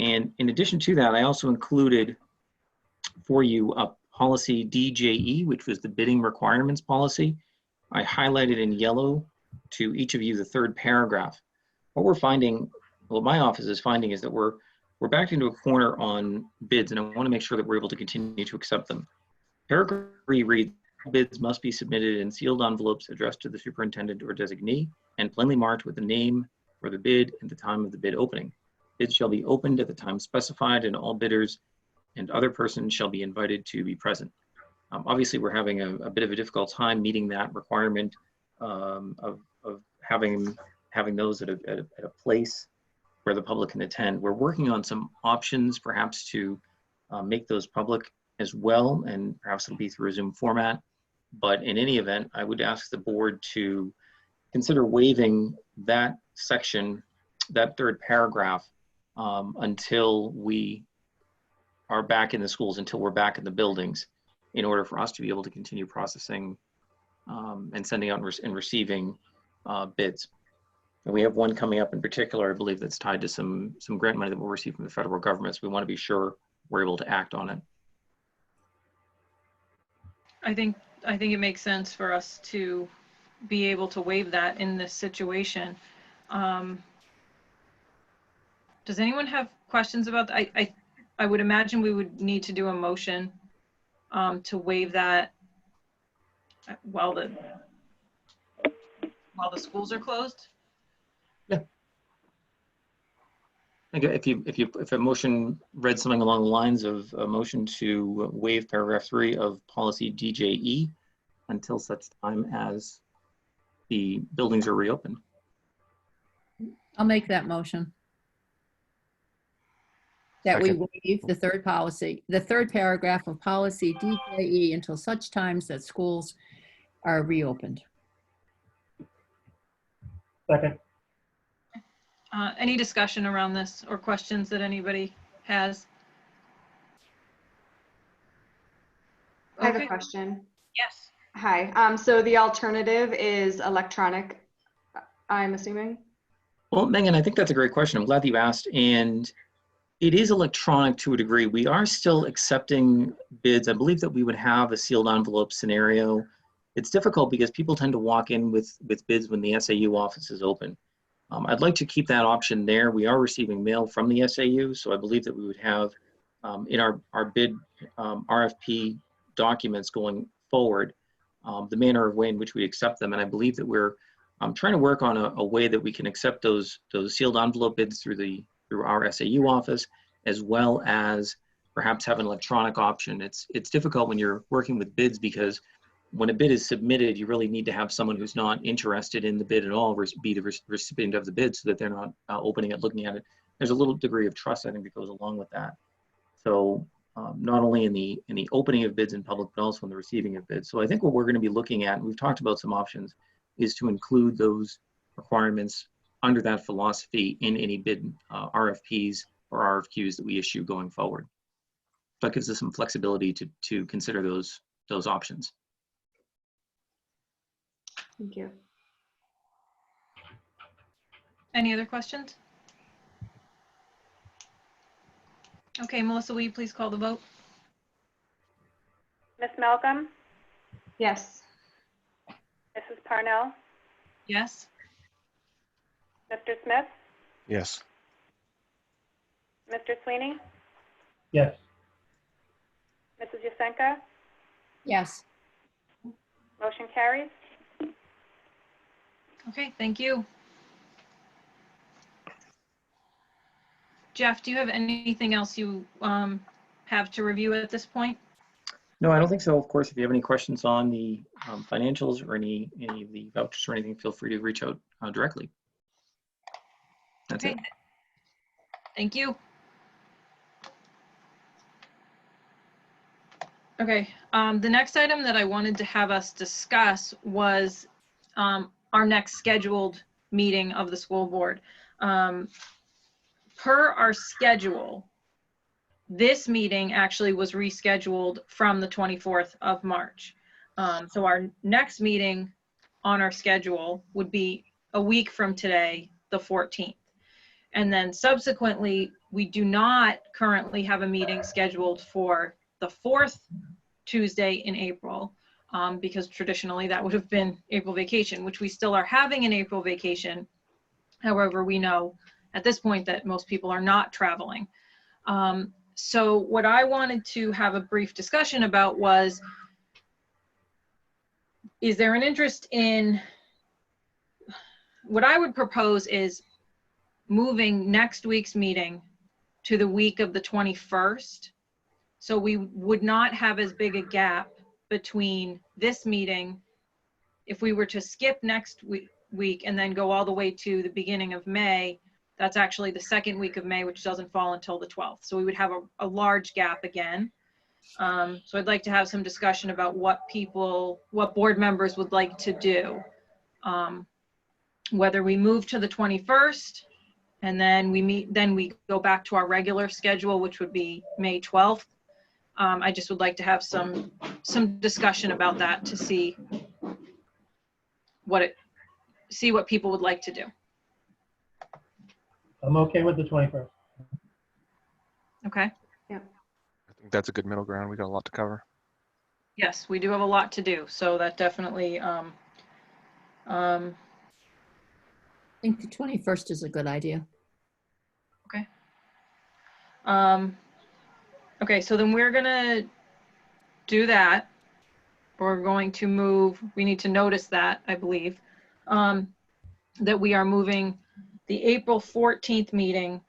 And in addition to that, I also included for you a policy DJE, which was the bidding requirements policy. I highlighted in yellow to each of you the third paragraph. What we're finding, what my office is finding, is that we're backed into a corner on bids, and I want to make sure that we're able to continue to accept them. Paragraph 3 reads, bids must be submitted in sealed envelopes addressed to the superintendent or designee and plainly marked with the name for the bid and the time of the bid opening. Bids shall be opened at the time specified, and all bidders and other persons shall be invited to be present. Obviously, we're having a bit of a difficult time meeting that requirement of having those at a place where the public can attend. We're working on some options, perhaps to make those public as well, and perhaps it'll be through a Zoom format. But in any event, I would ask the board to consider waiving that section, that third paragraph, until we are back in the schools, until we're back in the buildings, in order for us to be able to continue processing and sending out and receiving bids. And we have one coming up in particular, I believe, that's tied to some grant money that we'll receive from the federal government. So we want to be sure we're able to act on it. I think it makes sense for us to be able to waive that in this situation. Does anyone have questions about that? I would imagine we would need to do a motion to waive that while the schools are closed. Yeah. If a motion read something along the lines of a motion to waive paragraph 3 of policy DJE until such time as the buildings are reopened. I'll make that motion. That we Second. waive the third paragraph of policy DJE until such times that schools are reopened. Second, Any discussion around this or questions that anybody has? I have a Okay. question. Yes. Hi. So the alternative is electronic, I'm assuming? Well, Megan, I think that's a great question. I'm glad that you asked. And it is electronic to a degree. We are still accepting bids. I believe that we would have a sealed envelope scenario. It's difficult because people tend to walk in with bids when the SAU office is open. I'd like to keep that option there. We are receiving mail from the SAU, so I believe that we would have in our bid RFP documents going forward, the manner of way in which we accept them. And I believe that we're trying to work on a way that we can accept those sealed envelope bids through our SAU office, as well as perhaps have an electronic option. It's difficult when you're working with bids because when a bid is submitted, you really need to have someone who's not interested in the bid at all be the recipient of the bid so that they're not opening it, looking at it. There's a little degree of trust, I think, that goes along with that. So not only in the opening of bids in public, but also in the receiving of bids. So I think what we're going to be looking at, and we've talked about some options, is to include those requirements under that philosophy in any bid RFPs or RFQs that we issue going forward. That gives us some flexibility to consider those options. Thank you. Any other questions? Okay, Melissa, will you please call the vote? Ms. Malcolm, Yes. Mrs. Parnell, Yes. Mr. Smith, Yes. Mr. Sweeney, yes. Mrs. Masenka? Yes. Motion carries. Okay, thank you. Jeff, do you have anything else you have to review at this point? No, I don't think so. Of course, if you have any questions on the financials or any of the vouchers or anything, feel free to reach out directly. That's Okay. it. Thank you. Okay, the next item that I wanted to have us discuss was our next scheduled meeting of the school board. Per our schedule, this meeting actually was rescheduled from the 24th of March. So our next meeting on our schedule would be a week from today, the 14th. And then subsequently, we do not currently have a meeting scheduled for the 4th Tuesday in April, because traditionally that would have been April vacation, which we still are having an April vacation. However, we know at this point that most people are not traveling. So what I wanted to have a brief discussion about was, is there an interest in, what I would propose is moving next week's meeting to the week of the 21st. So we would not have as big a gap between this meeting. If we were to skip next week and then go all the way to the beginning of May, that's actually the second week of May, which doesn't fall until the 12th. So we would have a large gap again. So I'd like to have some discussion about what board members would like to do. Whether we move to the 21st and then we go back to our regular schedule, which would be May 12th. I just would like to have some discussion about that to see what people would like to do. I'm okay with the 21st. Okay. I think that's a good middle ground. We got a lot to cover. Yes, we do have a lot to do. So that definitely, I think the 21st is a good idea. okay. Okay, so then we're gonna do that. We're going to move, we need to notice that, I believe, that we are moving the April 14th meeting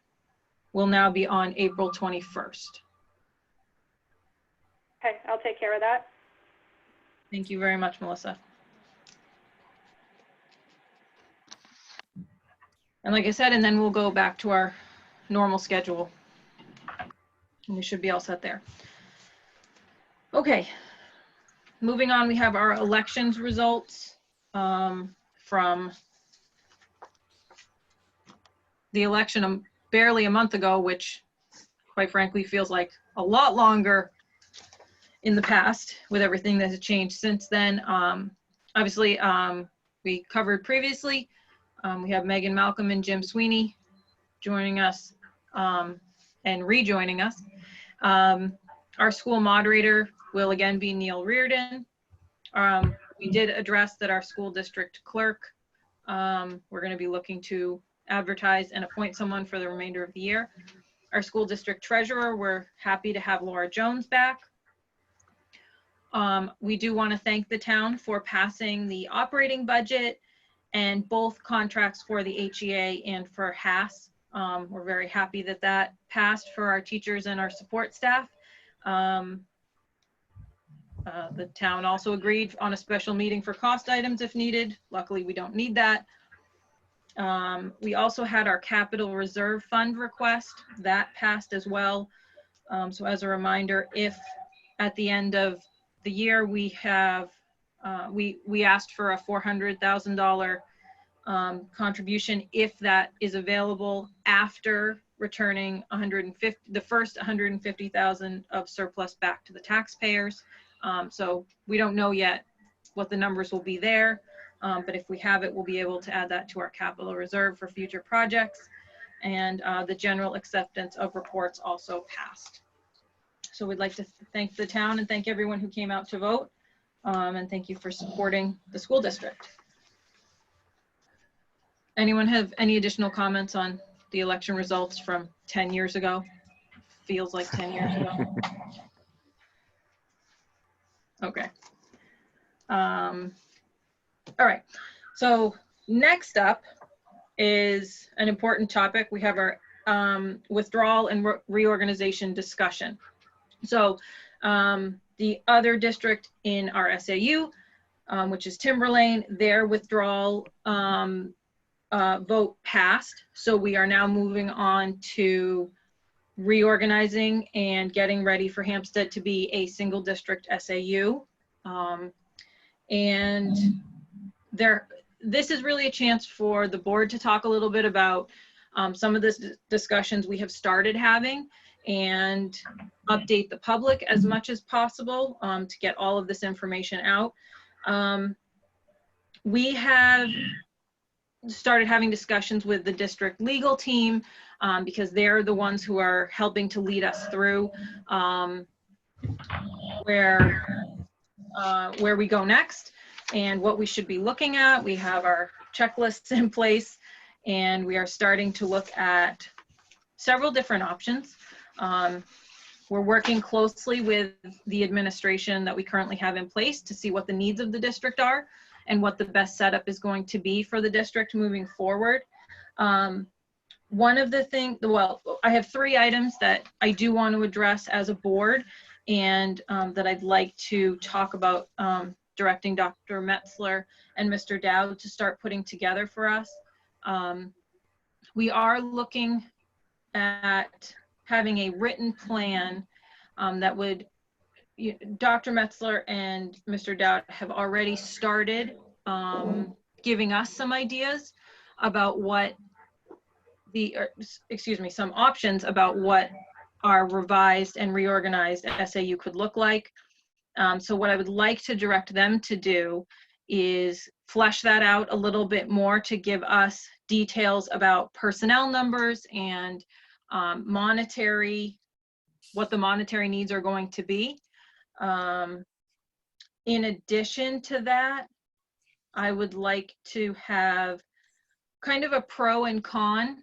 will now be on April 21st. Okay, I'll take care of that. Thank you very much, Melissa. And like I said, and then we'll go back to our normal schedule. And we should be all set there. Okay, moving on, we have our elections results from the election barely a month ago, which quite frankly feels like a lot longer in the past with everything that has changed since then. Obviously, we covered previously, we have Megan Malcolm and Jim Sweeney joining us and rejoining us. Our school moderator will again be Neil Reardon. We did address that our school district clerk, we're going to be looking to advertise and appoint someone for the remainder of the year. Our school district treasurer, we're happy to have Laura Jones back. We do want to thank the town for passing the operating budget and both contracts for the HEA and for HAS. We're very happy that that passed for our teachers and our support staff. The town also agreed on a special meeting for cost items if needed. Luckily, we don't need that. We also had our capital reserve fund request that passed as well. So as a reminder, if at the end of the year we have, we asked for a $400,000 contribution if that is available after returning the first 150,000 of surplus back to the taxpayers. So we don't know yet what the numbers will be there. But if we have it, we'll be able to add that to our capital reserve for future projects. And the general acceptance of reports also passed. So we'd like to thank the town and thank everyone who came out to vote. And thank you for supporting the school district. Anyone have any additional comments on the election results from 10 years ago? Feels like 10 years ago. Okay. All right. So next up is an important topic. We have our withdrawal and reorganization discussion. So the other district in our SAU, which is Timberlane, their withdrawal vote passed. So we are now moving on to reorganizing and getting ready for Hampstead to be a single district SAU. And this is really a chance for the board to talk a little bit about some of the discussions we have started having and update the public as much as possible to get all of this information out. We have started having discussions with the district legal team because they're the ones who are helping to lead us through where we go next and what we should be looking at. We have our checklists in place and we are starting to look at several different options. We're working closely with the administration that we currently have in place to see what the needs of the district are and what the best setup is going to be for the district moving forward. One of the things, well, I have 3 items that I do want to address as a board and that I'd like to talk about directing Dr. Metzler and Mr. Dowd to start putting together for us. We are looking at having a written plan that would, Dr. Metzler and Mr. Dowd have already started giving us some ideas about what some options about what our revised and reorganized SAU could look like. So what I would like to direct them to do is flesh that out a little bit more to give us details about personnel numbers and what the monetary needs are going to be. In addition to that, I would like to have kind of a pro and con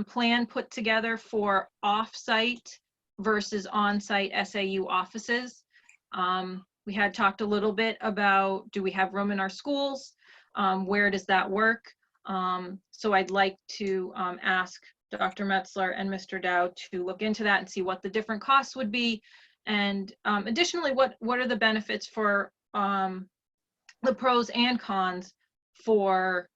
plan put together for off-site versus on-site SAU offices. We had talked a little bit about, do we have room in our schools? Where does that work? So I'd like to ask Dr. Metzler and Mr. Dowd to look into that and see what the different costs would be. And additionally, what are the benefits for the pros and cons for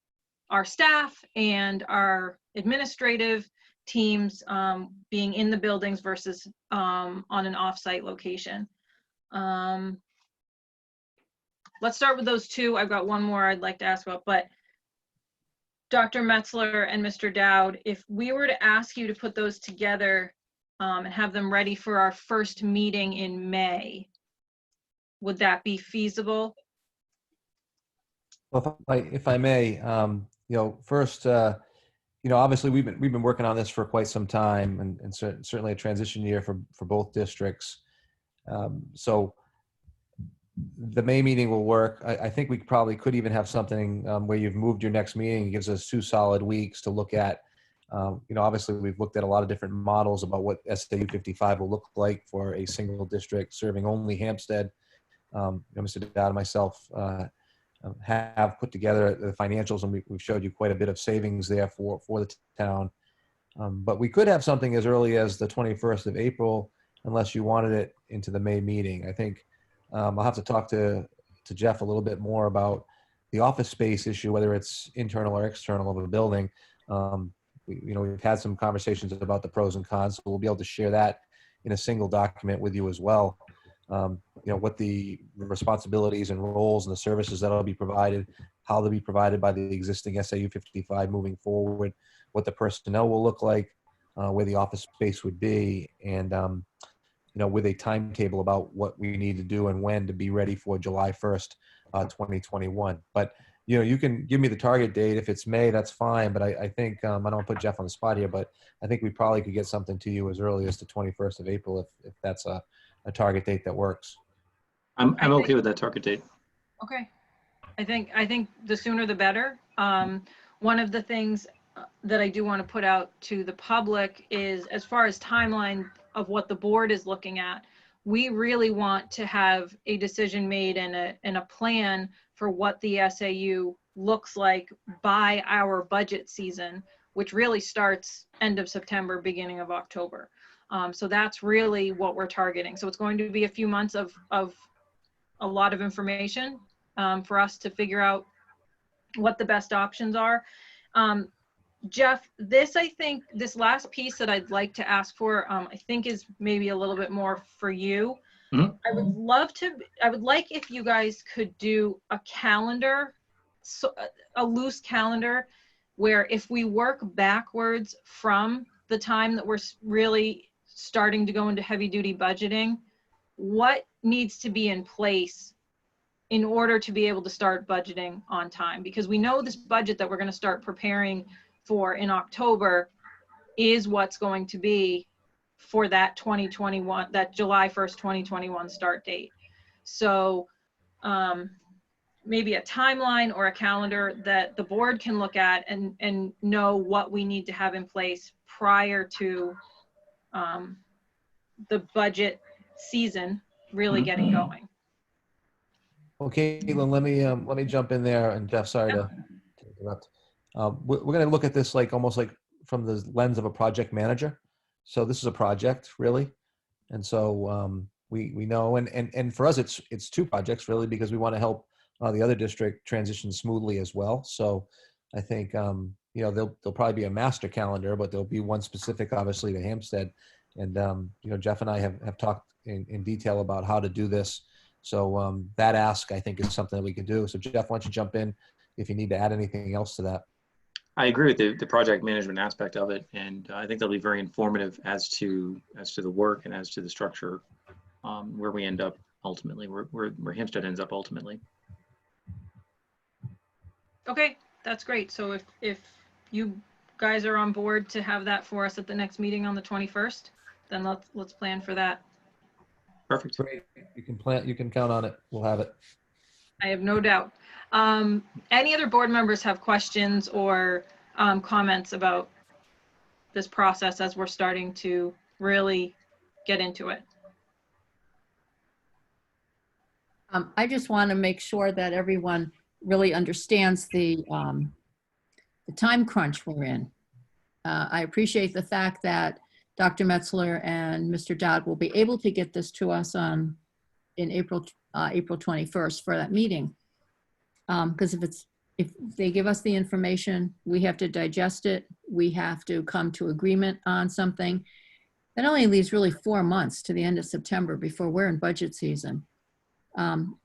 our staff and our administrative teams being in the buildings versus on an off-site location. Let's start with those 2. I've got one more I'd like to ask about, but Dr. Metzler and Mr. Dowd, if we were to ask you to put those together and have them ready for our first meeting in May, would that be feasible? Well, if I may, first, obviously we've been working on this for quite some time, and certainly a transition year for both districts. So the May meeting will work. I think we probably could even have something where you've moved your next meeting. It gives us 2 solid weeks to look at. Obviously we've looked at a lot of different models about what SAU 55 will look like for a single district serving only Hampstead. Mr. Dowd and myself have put together the financials, and we've showed you quite a bit of savings there for the town. But we could have something as early as the 21st of April, unless you wanted it into the May meeting. I think I'll have to talk to Jeff a little bit more about the office space issue, whether it's internal or external of a building. We've had some conversations about the pros and cons, so we'll be able to share that in a single document with you as well. What the responsibilities and roles and the services that will be provided, how they'll be provided by the existing SAU 55 moving forward, what the personnel will look like, where the office space would be, and with a timetable about what we need to do and when to be ready for July 1st, 2021. But you can give me the target date. If it's May, that's fine. But I think I don't want to put Jeff on the spot here, but I think we probably could get something to you as early as the 21st of April if that's a target date that works. I'm okay with that target date. Okay. I think the sooner the better. One of the things that I do want to put out to the public is, as far as timeline of what the board is looking at, we really want to have a decision made and a plan for what the SAU looks like by our budget season, which really starts end of September, beginning of October. So that's really what we're targeting. So it's going to be a few months of a lot of information for us to figure out what the best options are. Jeff, I think this last piece that I'd like to ask for, I think is maybe a little bit more for you. Mhm. I would like if you guys could do a calendar, so a loose calendar, where if we work backwards from the time that we're really starting to go into heavy duty budgeting, what needs to be in place in order to be able to start budgeting on time? Because we know this budget that we're going to start preparing for in October is what's going to be for that 2021, that July 1st, 2021 start date. So maybe a timeline or a calendar that the board can look at and know what we need to have in place prior to the budget season really getting going. Okay, Caitlin, let me jump in there, and Jeff, sorry to interrupt. We're going to look at this like almost like from the lens of a project manager. So this is a project, really, and so we know, and for us, it's two projects really, because we want to help the other district transition smoothly as well. So I think you know, there'll probably be a master calendar, but there'll be one specific, obviously, to Hampstead. And you know, Jeff and I have talked in detail about how to do this. So that ask, I think, is something that we can do. So Jeff, why don't you jump in if you need to add anything else to that? I agree with the project management aspect of it, and I think they'll be very informative as to the work and as to the structure, where we end up ultimately, where Hampstead ends up ultimately. Okay, that's great. So if you guys are on board to have that for us at the next meeting on the 21st, then let's plan for that. Perfect. Great. You can count on it. We'll have it. I have no doubt. Any other board members have questions or comments about this process as we're starting to really get into it? I just want to make sure that everyone really understands the time crunch we're in. I appreciate the fact that Dr. Metzler and Mr. Dodd will be able to get this to us in April 21st for that meeting. Because if they give us the information, we have to digest it. We have to come to agreement on something. That only leaves really 4 months to the end of September before we're in budget season.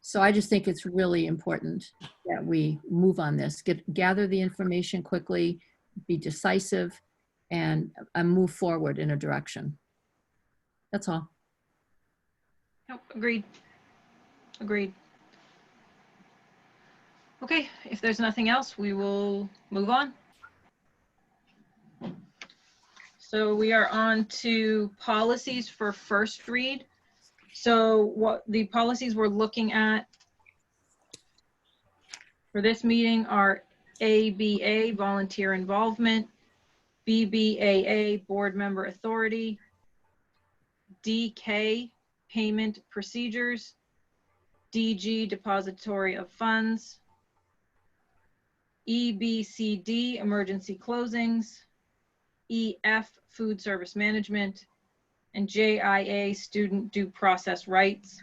So I just think it's really important that we move on this, gather the information quickly, be decisive, and move forward in a direction. That's all. Nope, agreed. Agreed. Okay, if there's nothing else, we will move on. So we are on to policies for first read. So what the policies we're looking at for this meeting are ABA, volunteer involvement, BBAA, board member authority, DK, payment procedures, DG, depository of funds, EBCD, emergency closings, EF, food service management, and JIA, student due process rights.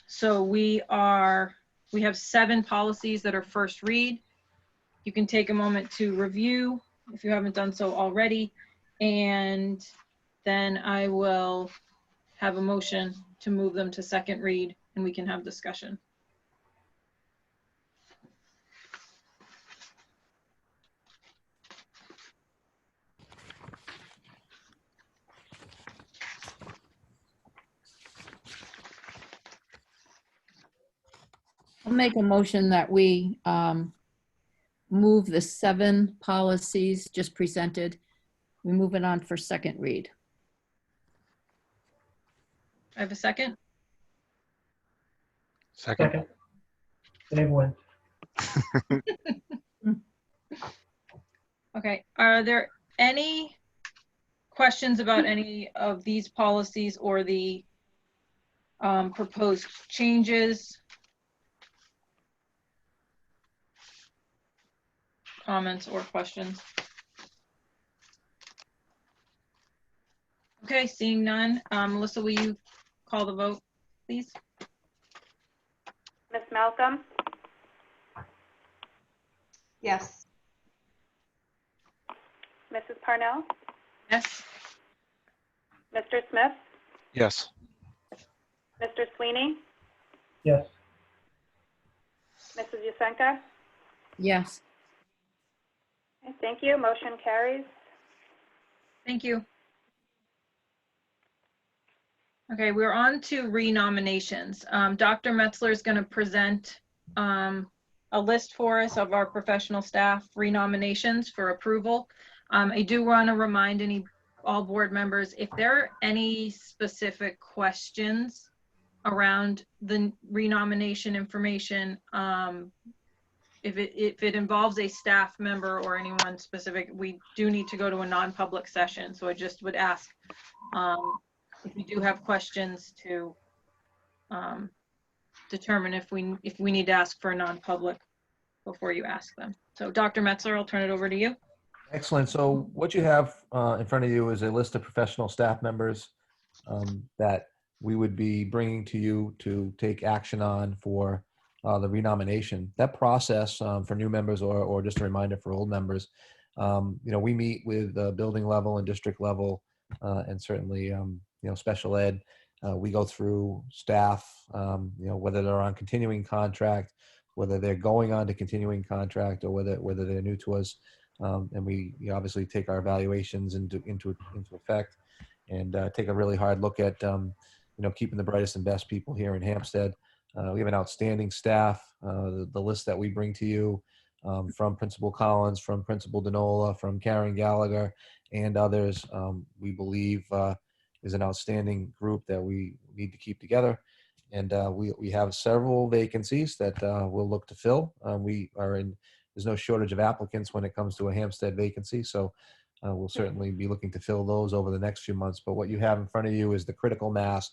So we have 7 policies that are first read. You can take a moment to review if you haven't done so already, and then I will have a motion to move them to second read and we can have discussion. I'll make a motion that we move the 7 policies just presented. We move it on for second read. I have a second. Second. Dave wins. Okay, are there any questions about any of these policies or the proposed changes, comments, or questions? Okay, seeing none. Melissa, will you call the vote, please? Ms. Malcolm, Yes. Mrs. Parnell, Yes. Mr. Smith, Yes. Mr. Sweeney, Yes. Mrs. Yusenka. Yes. Okay, thank you. Motion carries. Thank you. Okay, we're on to renominations. Dr. Metzler is going to present a list for us of our professional staff renominations for approval. I do want to remind all board members, if there are any specific questions around the renomination information, if it involves a staff member or anyone specific, we do need to go to a non-public session. So I just would ask if you do have questions to determine if we need to ask for a non-public before you ask them. So Dr. Metzler, I'll turn it over to you. Excellent. So what you have in front of you is a list of professional staff members that we would be bringing to you to take action on for the renomination. That process for new members or just a reminder for old members, we meet with building level and district level and certainly, special ed. We go through staff, whether they're on continuing contract, whether they're going on to continuing contract, or whether they're new to us. And we obviously take our evaluations into effect and take a really hard look at keeping the brightest and best people here in Hampstead. We have an outstanding staff. The list that we bring to you from Principal Collins, from Principal Denola, from Karen Gallagher, and others, we believe is an outstanding group that we need to keep together. And we have several vacancies that we'll look to fill. There's no shortage of applicants when it comes to a Hampstead vacancy. So we'll certainly be looking to fill those over the next few months. But what you have in front of you is the critical mass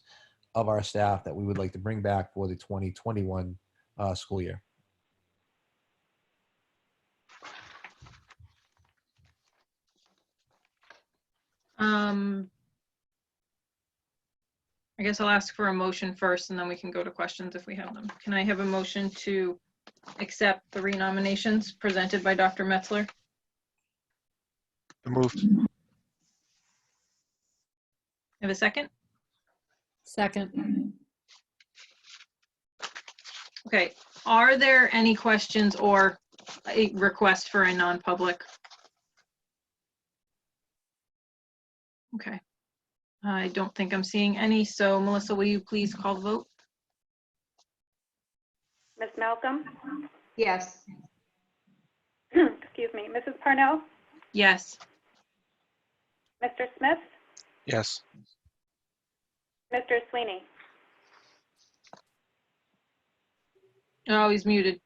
of our staff that we would like to bring back for the 2021 school year. I guess I'll ask for a motion first and then we can go to questions if we have them. Can I have a motion to accept the renominations presented by Dr. Metzler? Moved. Have a second? Second. Okay, are there any questions or a request for a non-public? Okay, I don't think I'm seeing any. So Melissa, will you please call the vote? Ms. Malcolm, Yes. excuse me, Mrs. Parnell, Yes. Mr. Smith, Yes. Mr. Sweeney. Oh, he's muted.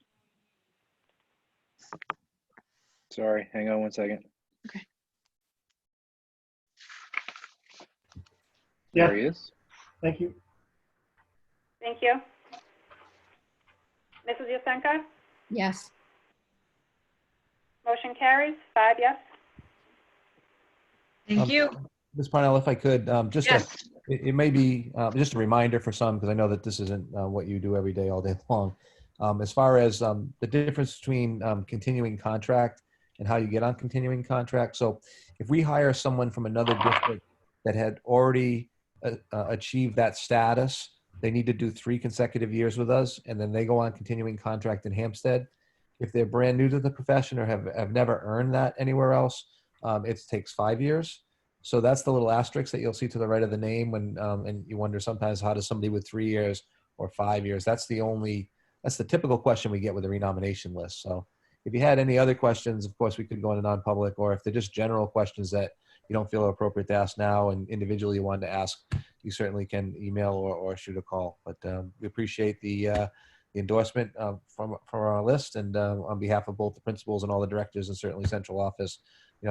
Sorry, hang on one second. Okay. Yeah. There he is. Thank you. Thank you. Mrs. Yusenka, Yes. motion carries. 5 yes. Thank you. Ms. Parnell, if I could, Yes. it may be just a reminder for some, because I know that this isn't what you do every day, all day long. As far as the difference between continuing contract and how you get on continuing contract. So if we hire someone from another district that had already achieved that status, they need to do 3 consecutive years with us, and then they go on continuing contract in Hampstead. If they're brand new to the profession or have never earned that anywhere else, it takes 5 years. So that's the little asterisk that you'll see to the right of the name when, and you wonder sometimes, how does somebody with 3 years or 5 years? That's the typical question we get with the renomination list. So if you had any other questions, of course, we could go into non-public, or if they're just general questions that you don't feel are appropriate to ask now and individually you wanted to ask, you certainly can email or shoot a call. But we appreciate the endorsement from our list, and on behalf of both the principals and all the directors and certainly central office,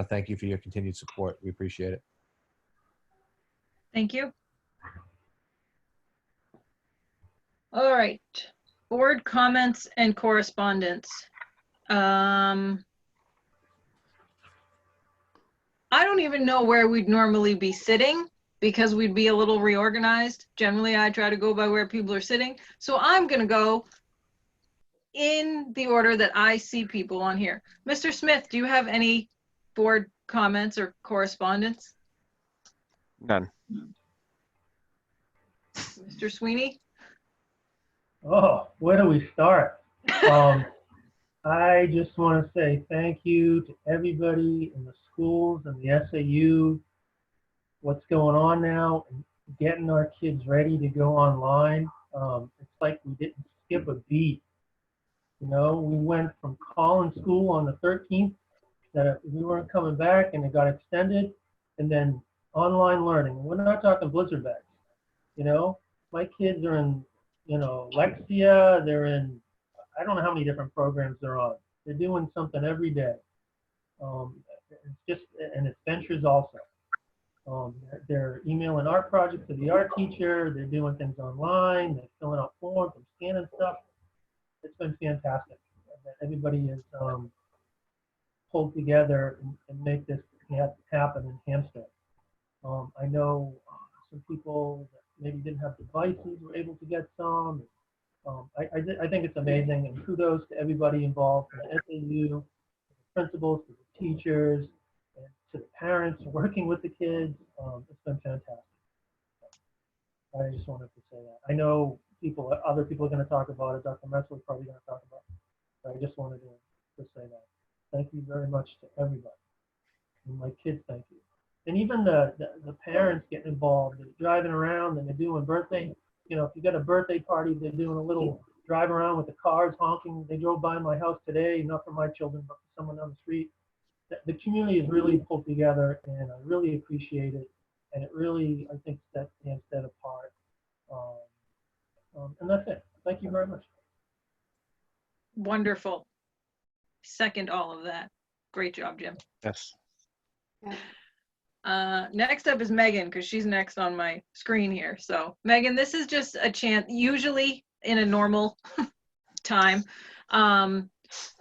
thank you for your continued support. We appreciate it. Thank you. All right, board comments and correspondence. I don't even know where we'd normally be sitting because we'd be a little reorganized. Generally, I try to go by where people are sitting. So I'm gonna go in the order that I see people on here. Mr. Smith, do you have any board comments or correspondence? None. Mr. Sweeney? Oh, where do we start? I just want to say thank you to everybody in the schools and the SAU. What's going on now, and getting our kids ready to go online. It's like we didn't skip a beat. You know, we went from calling school on the 13th that we weren't coming back and it got extended, and then online learning. We're not talking blizzard bags. You know, my kids are in, you know, Lexia, they're in, I don't know how many different programs they're on. They're doing something every day. It's just, and it's ventures also. They're emailing art projects to the art teacher. They're doing things online. They're filling out forms. They're scanning stuff. It's been fantastic. Everybody is pulled together and make this happen in Hampstead. I know some people that maybe didn't have devices were able to get some. I think it's amazing, and kudos to everybody involved, from the SAU, to the principals, to the teachers, and to the parents working with the kids. It's been fantastic. I just wanted to say that. I know other people are going to talk about it. Dr. Metzler is probably going to talk about it. But I just wanted to say that. Thank you very much to everybody. And my kids, thank you. And even the parents getting involved. They're driving around and they're doing birthday. You know, if you got a birthday party, they're doing a little drive around with the cars honking. They drove by my house today, not for my children, but for someone on the street. The community is really pulled together, and I really appreciate it. And it really, I think, sets Hampstead apart. And that's it. Thank you very much. Wonderful. Second all of that. Great job, Jim. Yes. Next up is Megan, because she's next on my screen here. So Megan, this is just a chance, usually in a normal time,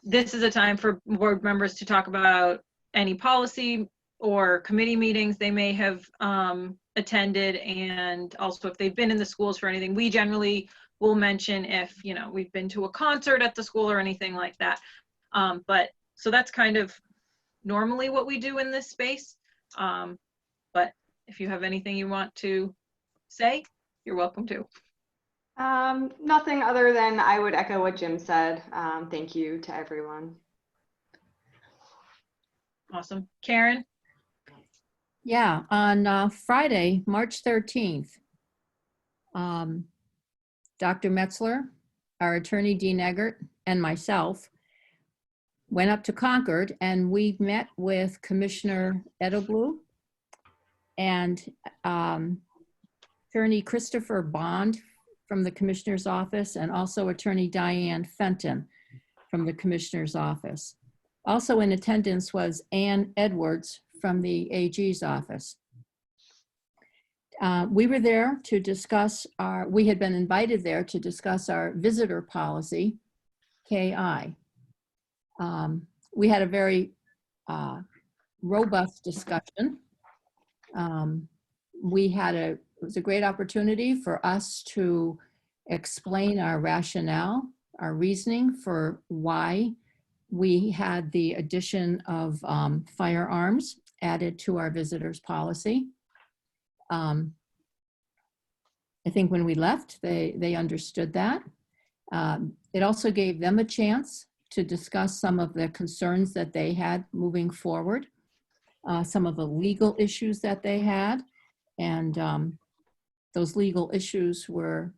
this is a time for board members to talk about any policy or committee meetings they may have attended, and also if they've been in the schools for anything. We generally will mention if, you know, we've been to a concert at the school or anything like that. But so that's kind of normally what we do in this space. But if you have anything you want to say, you're welcome to. Nothing other than I would echo what Jim said. Thank you to everyone. Awesome. Karen? Yeah, on Friday, March 13th, Dr. Metzler, our attorney Dean Eggert, and myself went up to Concord, and we met with Commissioner Edelblue and attorney Christopher Bond from the Commissioner's office, and also attorney Diane Fenton from the Commissioner's office. Also in attendance was Ann Edwards from the AG's office. We were there to discuss we had been invited there to discuss our visitor policy, KI. We had a very robust discussion. It was a great opportunity for us to explain our rationale, our reasoning for why we had the addition of firearms added to our visitors policy. I think when we left, they understood that. It also gave them a chance to discuss some of the concerns that they had moving forward, some of the legal issues that they had, and those legal issues were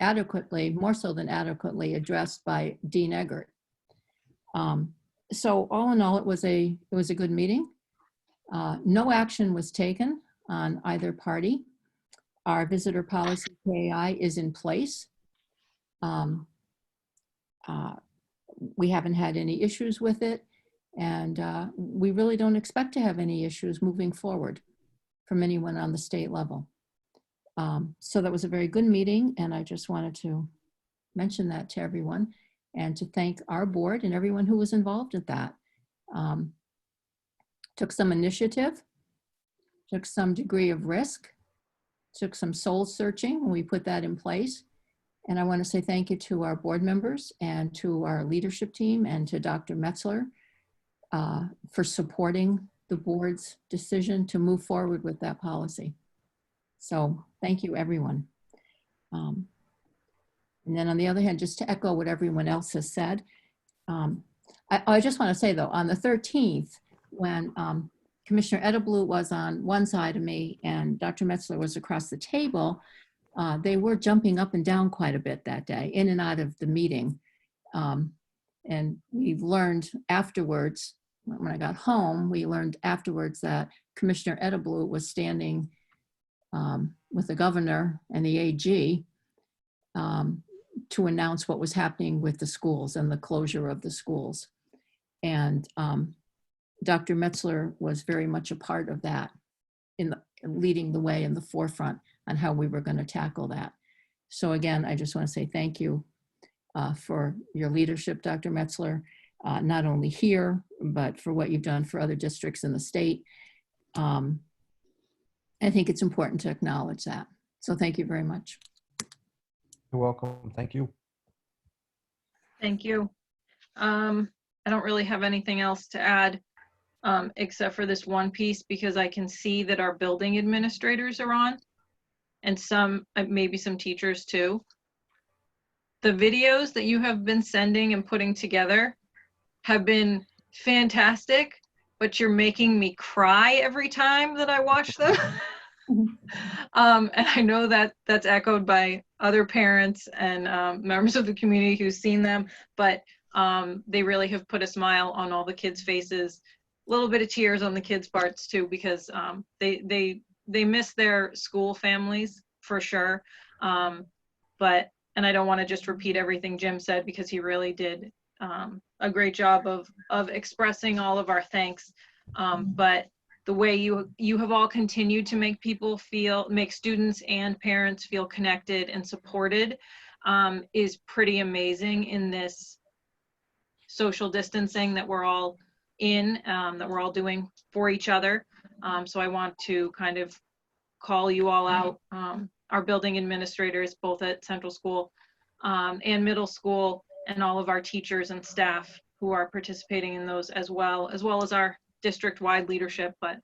adequately, more so than adequately, addressed by Dean Eggert. So all in all, it was a good meeting. No action was taken on either party. Our visitor policy KI is in place. We haven't had any issues with it, and we really don't expect to have any issues moving forward from anyone on the state level. So that was a very good meeting, and I just wanted to mention that to everyone and to thank our board and everyone who was involved in that. Took some initiative, took some degree of risk, took some soul searching when we put that in place. And I want to say thank you to our board members and to our leadership team and to Dr. Metzler for supporting the board's decision to move forward with that policy. So thank you, everyone. And then on the other hand, just to echo what everyone else has said, I just want to say though, on the 13th, when Commissioner Edelblut was on one side of me and Dr. Metzler was across the table, they were jumping up and down quite a bit that day, in and out of the meeting. And we've learned afterwards, when I got home, we learned afterwards that Commissioner Edelblut was standing with the governor and the AG to announce what was happening with the schools and the closure of the schools. And Dr. Metzler was very much a part of that, in leading the way in the forefront on how we were going to tackle that. So again, I just want to say thank you for your leadership, Dr. Metzler, not only here, but for what you've done for other districts in the state. I think it's important to acknowledge that. So thank you very much. You're welcome. Thank you. Thank you. I don't really have anything else to add except for this one piece, because I can see that our building administrators are on, and some, maybe some teachers too. The videos that you have been sending and putting together have been fantastic, but you're making me cry every time that I watch them. And I know that that's echoed by other parents and members of the community who've seen them, but they really have put a smile on all the kids' faces. A little bit of tears on the kids' parts too, because they miss their school families for sure. And I don't want to just repeat everything Jim said, because he really did a great job of expressing all of our thanks. But the way you have all continued to make make students and parents feel connected and supported is pretty amazing in this social distancing that we're all in, that we're all doing for each other. So I want to kind of call you all out, our building administrators, both at Central School and middle school, and all of our teachers and staff who are participating in those as well as our district-wide leadership. But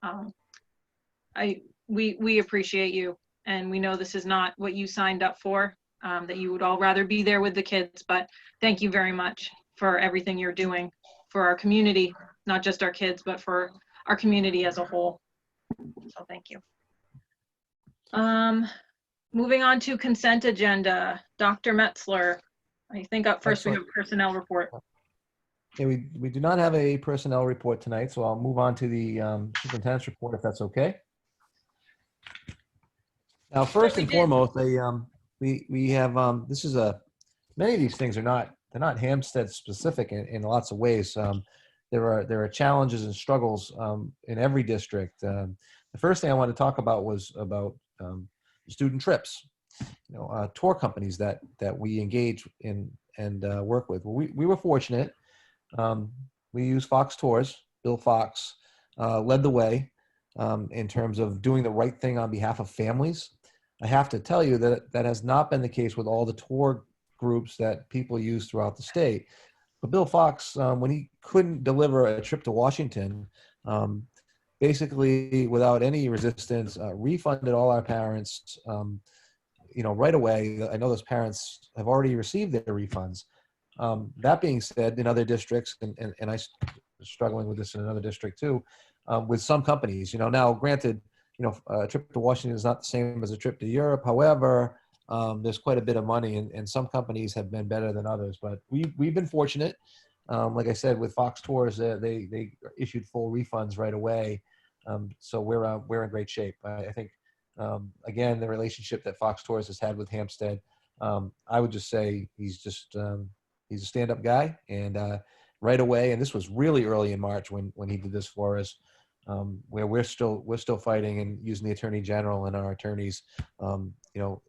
we appreciate you, and we know this is not what you signed up for, that you would all rather be there with the kids, but thank you very much for everything you're doing for our community, not just our kids, but for our community as a whole. So thank you. Moving on to consent agenda, Dr. Metzler. I think up first we have personnel report. Okay, we do not have a personnel report tonight, so I'll move on to the superintendent's report, if that's okay. Now, first and foremost, we have this is many of these things they're not Hampstead specific in lots of ways. There are challenges and struggles in every district. The first thing I want to talk about was about student trips. Tour companies that we engage in and work with. Well, we were fortunate. We used Fox Tours. Bill Fox led the way in terms of doing the right thing on behalf of families. I have to tell you that that has not been the case with all the tour groups that people use throughout the state. But Bill Fox, when he couldn't deliver a trip to Washington, basically without any resistance, refunded all our parents right away. I know those parents have already received their refunds. That being said, in other districts, and I struggling with this in another district too, with some companies, now granted, a trip to Washington is not the same as a trip to Europe. However, there's quite a bit of money, and some companies have been better than others. But we've been fortunate. Like I said, with Fox Tours, they issued full refunds right away. So we're in great shape. I think, again, the relationship that Fox Tours has had with Hampstead, I would just say he's a stand-up guy, and right away. And this was really early in March when he did this for us, where we're still fighting and using the Attorney General and our attorneys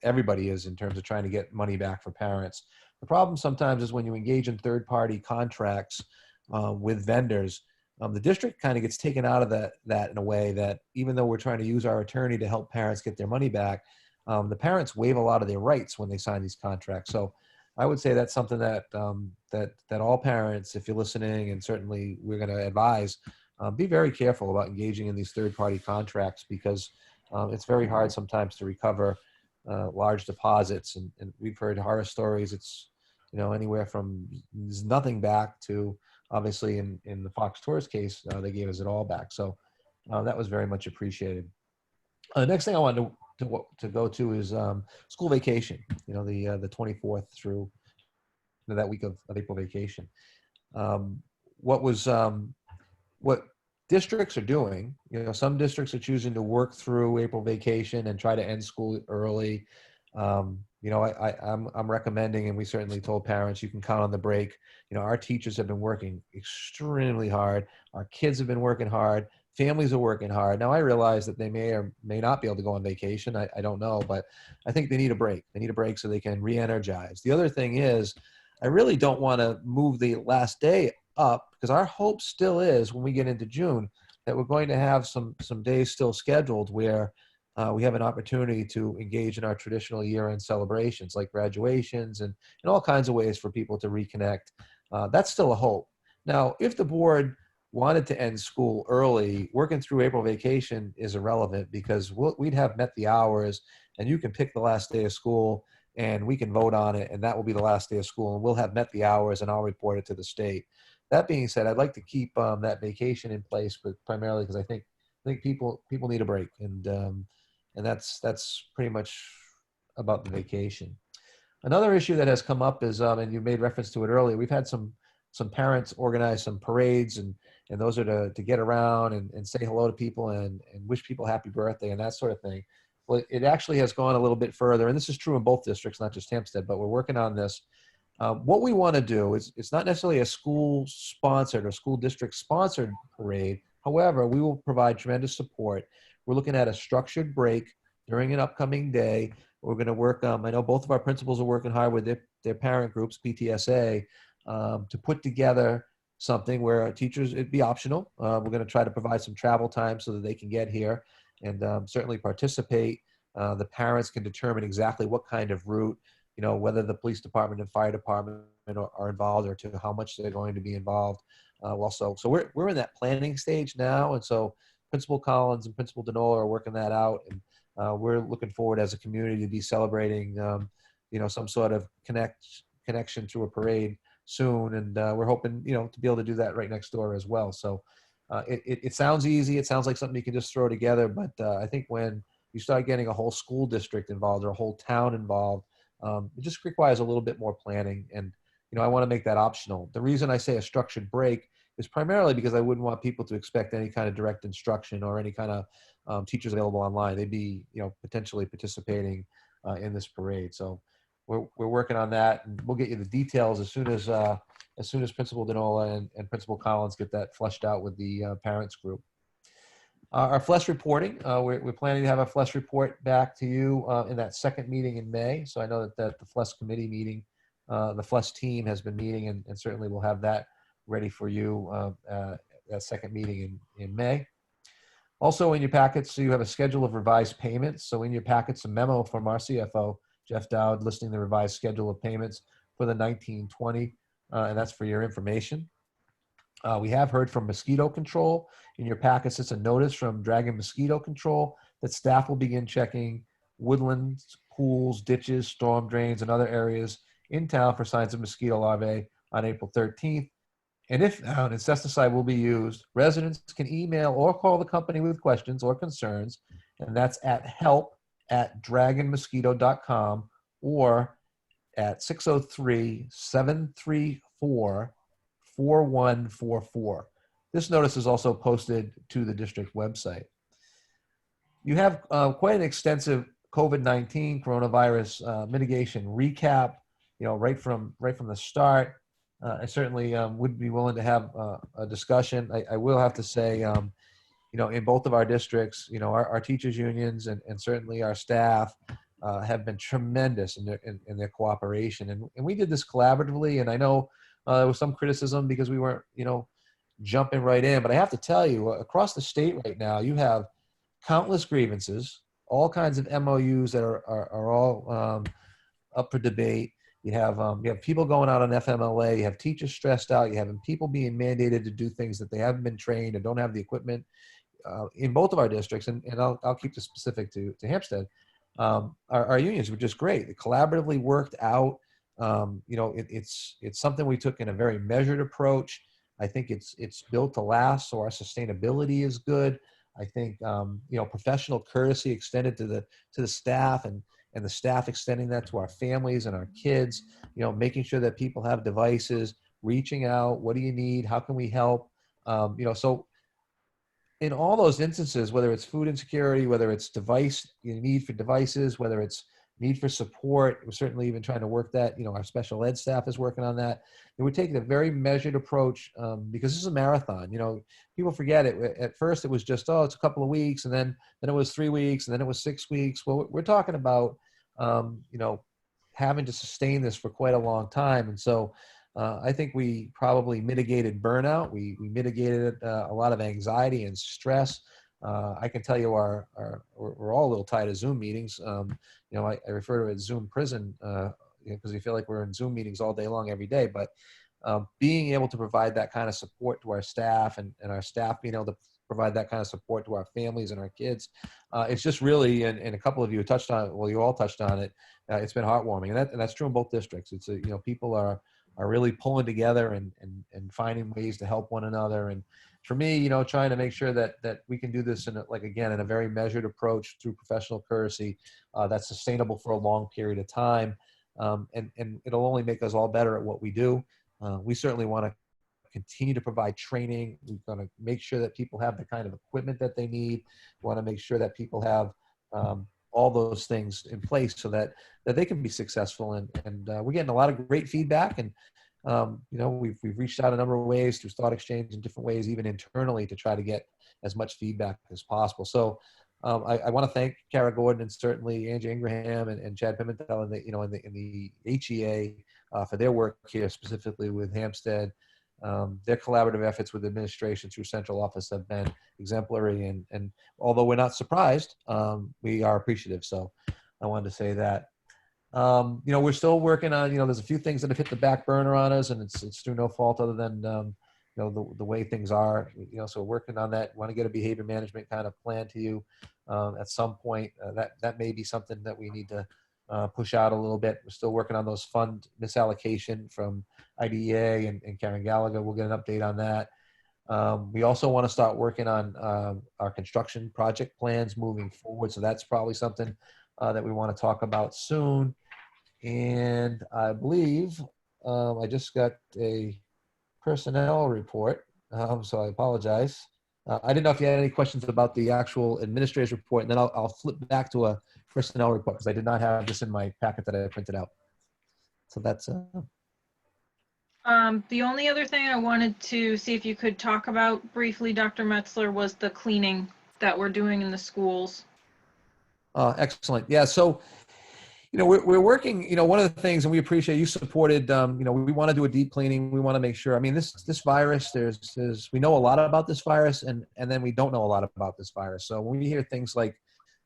everybody is in terms of trying to get money back for parents. The problem sometimes is when you engage in third-party contracts with vendors, the district kind of gets taken out of that in a way that even though we're trying to use our attorney to help parents get their money back, the parents waive a lot of their rights when they sign these contracts. So I would say that's something that that all parents, if you're listening, and certainly we're going to advise, be very careful about engaging in these third-party contracts, because it's very hard sometimes to recover large deposits, and we've heard horror stories. It's anywhere from nothing back to, obviously in the Fox Tours case, they gave us it all back. So that was very much appreciated. The next thing I wanted to go to is school vacation. The 24th through that week of April vacation. What districts are doing, some districts are choosing to work through April vacation and try to end school early. I'm recommending, and we certainly told parents, you can count on the break. Our teachers have been working extremely hard. Our kids have been working hard. Families are working hard. Now, I realize that they may or may not be able to go on vacation. I don't know, but I think they need a break. They need a break so they can re-energize. The other thing is, I really don't want to move the last day up, because our hope still is, when we get into June, that we're going to have some days still scheduled where we have an opportunity to engage in our traditional year-end celebrations, like graduations and all kinds of ways for people to reconnect. That's still a hope. Now, if the board wanted to end school early, working through April vacation is irrelevant, because we'd have met the hours, and you can pick the last day of school and we can vote on it, and that will be the last day of school, and we'll have met the hours, and I'll report it to the state. That being said, I'd like to keep that vacation in place, but primarily because I think people need a break, and that's pretty much about the vacation. Another issue that has come up is, and you made reference to it earlier, we've had some parents organize some parades, and those are to get around and say hello to people and wish people happy birthday and that sort of thing. Well, it actually has gone a little bit further, and this is true in both districts, not just Hampstead, but we're working on this. What we want to do is, it's not necessarily a school-sponsored or school district-sponsored parade. However, we will provide tremendous support. We're looking at a structured break during an upcoming day. We're going to work, I know both of our principals are working hard with their parent groups, PTSA, to put together something where teachers, it'd be optional. We're going to try to provide some travel time so that they can get here and certainly participate. The parents can determine exactly what kind of route, whether the police department and fire department are involved, or to how much they're going to be involved. Also, so we're in that planning stage now, and so Principal Collins and Principal Denola are working that out, and we're looking forward as a community to be celebrating, some sort of connection to a parade soon, and we're hoping, to be able to do that right next door as well. So it sounds easy. It sounds like something you can just throw together, but I think when you start getting a whole school district involved or a whole town involved, it just requires a little bit more planning, and I want to make that optional. The reason I say a structured break is primarily because I wouldn't want people to expect any kind of direct instruction or any kind of teachers available online. They'd be, potentially participating in this parade. So we're working on that, and we'll get you the details as soon as Principal Denola and Principal Collins get that fleshed out with the parents group. Our FLES reporting, we're planning to have a FLES report back to you in that second meeting in May. So I know that the FLES committee meeting, the FLES team has been meeting, and certainly we'll have that ready for you that second meeting in May. Also in your packets, you have a schedule of revised payments. So in your packets, a memo from our CFO, Jeff Dowd, listing the revised schedule of payments for the 1920, and that's for your information. We have heard from Mosquito Control. In your packets, it's a notice from Dragon Mosquito Control that staff will begin checking woodlands, pools, ditches, storm drains, and other areas in town for signs of mosquito larvae on April 13th. And if found, insecticide will be used. Residents can email or call the company with questions or concerns, and that's at help@dragonmosquito.com or at 603-734-4144. This notice is also posted to the district website. You have quite an extensive COVID-19 coronavirus mitigation recap, right from the start. I certainly would be willing to have a discussion. I will have to say, in both of our districts, our teachers unions and certainly our staff have been tremendous in their cooperation. And we did this collaboratively. And I know there was some criticism because we weren't, jumping right in. But I have to tell you, across the state right now, you have countless grievances, all kinds of MOUs that are all up for debate. You have people going out on FMLA. You have teachers stressed out. You have people being mandated to do things that they haven't been trained and don't have the equipment in both of our districts. And I'll keep this specific to Hampstead. Our unions were just great. It collaboratively worked out. It's something we took in a very measured approach. I think it's built to last, so our sustainability is good. I think professional courtesy extended to the staff, and the staff extending that to our families and our kids. Making sure that people have devices, reaching out. What do you need? How can we help? So in all those instances, whether it's food insecurity, whether it's need for devices, whether it's need for support, we're certainly even trying to work that. Our special ed staff is working on that. And we're taking a very measured approach because this is a marathon. People forget it. At first, it was just, it's a couple of weeks, and then it was 3 weeks, and then it was 6 weeks. Well, we're talking about, having to sustain this for quite a long time. And so I think we probably mitigated burnout. We mitigated a lot of anxiety and stress. I can tell you we're all a little tired of Zoom meetings. I refer to it as Zoom prison because we feel like we're in Zoom meetings all day long every day. But being able to provide that kind of support to our staff and our staff being able to provide that kind of support to our families and our kids, it's just really, and a couple of you touched on it, well, you all touched on it, it's been heartwarming. And that's true in both districts. It's people are really pulling together and finding ways to help one another. And for me, trying to make sure that we can do this in a very measured approach through professional courtesy that's sustainable for a long period of time. And it'll only make us all better at what we do. We certainly want to continue to provide training. We're going to make sure that people have the kind of equipment that they need. We want to make sure that people have all those things in place so that they can be successful. And we're getting a lot of great feedback. And we've reached out a number of ways through thought exchange in different ways, even internally, to try to get as much feedback as possible. So I want to thank Kara Gordon and certainly Angie Ingraham and Chad Pimentel in the HEA for their work here, specifically with Hampstead. Their collaborative efforts with administration through central office have been exemplary. And although we're not surprised, we are appreciative. So I wanted to say that. We're still working on, there's a few things that have hit the back burner on us, and it's through no fault other than, the way things are, so we're working on that. Want to get a behavior management kind of plan to you at some point. That may be something that we need to push out a little bit. We're still working on those fund misallocation from IDEA and Karen Gallagher. We'll get an update on that. We also want to start working on our construction project plans moving forward. So that's probably something that we want to talk about soon. And I believe I just got a personnel report, so I apologize. I didn't know if you had any questions about the actual administrator's report, and then I'll flip back to a personnel report because I did not have this in my packet that I printed out. So that's the only other thing I wanted to see if you could talk about briefly, Dr. Metzler, was the cleaning that we're doing in the schools. Excellent. Yeah. So, we're working, one of the things, and we appreciate you supported, we want to do a deep cleaning. We want to make sure, this virus, we know a lot about this virus and then we don't know a lot about this virus. So when we hear things like,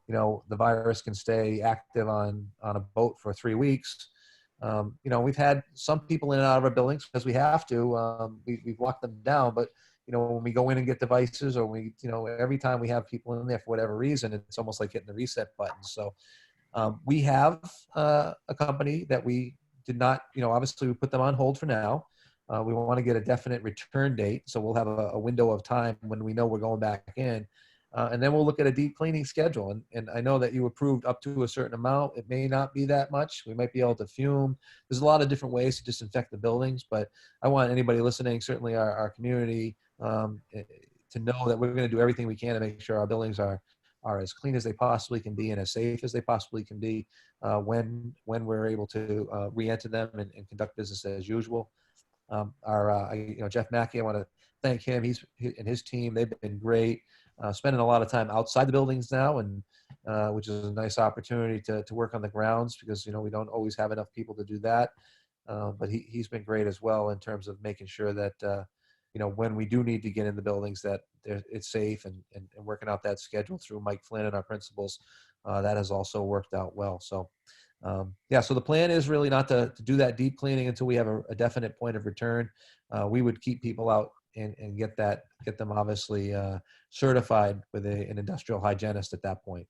the virus can stay active on a boat for 3 weeks, we've had some people in and out of our buildings because we have to, we've locked them down, but when we go in and get devices or every time we have people in there for whatever reason, it's almost like hitting the reset button. So we have a company that we did not, obviously we put them on hold for now. We want to get a definite return date. So we'll have a window of time when we know we're going back in. And then we'll look at a deep cleaning schedule. And I know that you approved up to a certain amount. It may not be that much. We might be able to fume. There's a lot of different ways to disinfect the buildings, but I want anybody listening, certainly our community, to know that we're going to do everything we can to make sure our buildings are as clean as they possibly can be and as safe as they possibly can be when we're able to re-enter them and conduct business as usual. Jeff Mackey, I want to thank him. He's and his team. They've been great, spending a lot of time outside the buildings now and which is a nice opportunity to work on the grounds because, we don't always have enough people to do that. But he's been great as well in terms of making sure that, when we do need to get in the buildings, that it's safe and working out that schedule through Mike Flynn and our principals. That has also worked out well. So, so the plan is really not to do that deep cleaning until we have a definite point of return. We would keep people out and get them obviously certified with an industrial hygienist at that point.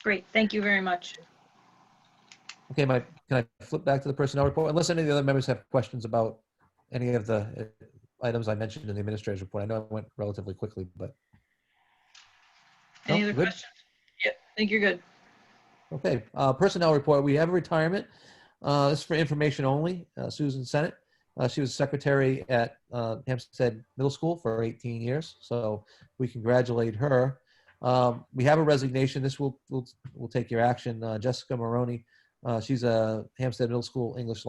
Great, thank you very much. Okay, Mike, can I flip back to the personnel report? Unless any of the other members have questions about any of the items I mentioned in the administrator's report. I know I went relatively quickly, but. Any No, other good? questions? Yep, I think you're good. Okay, personnel report. We have a retirement. This is for information only. Susan Sennett. She was secretary at Hampstead Middle School for 18 years, so we congratulate her. We have a resignation. This will take your action. Jessica Maroney. She's a Hampstead Middle School English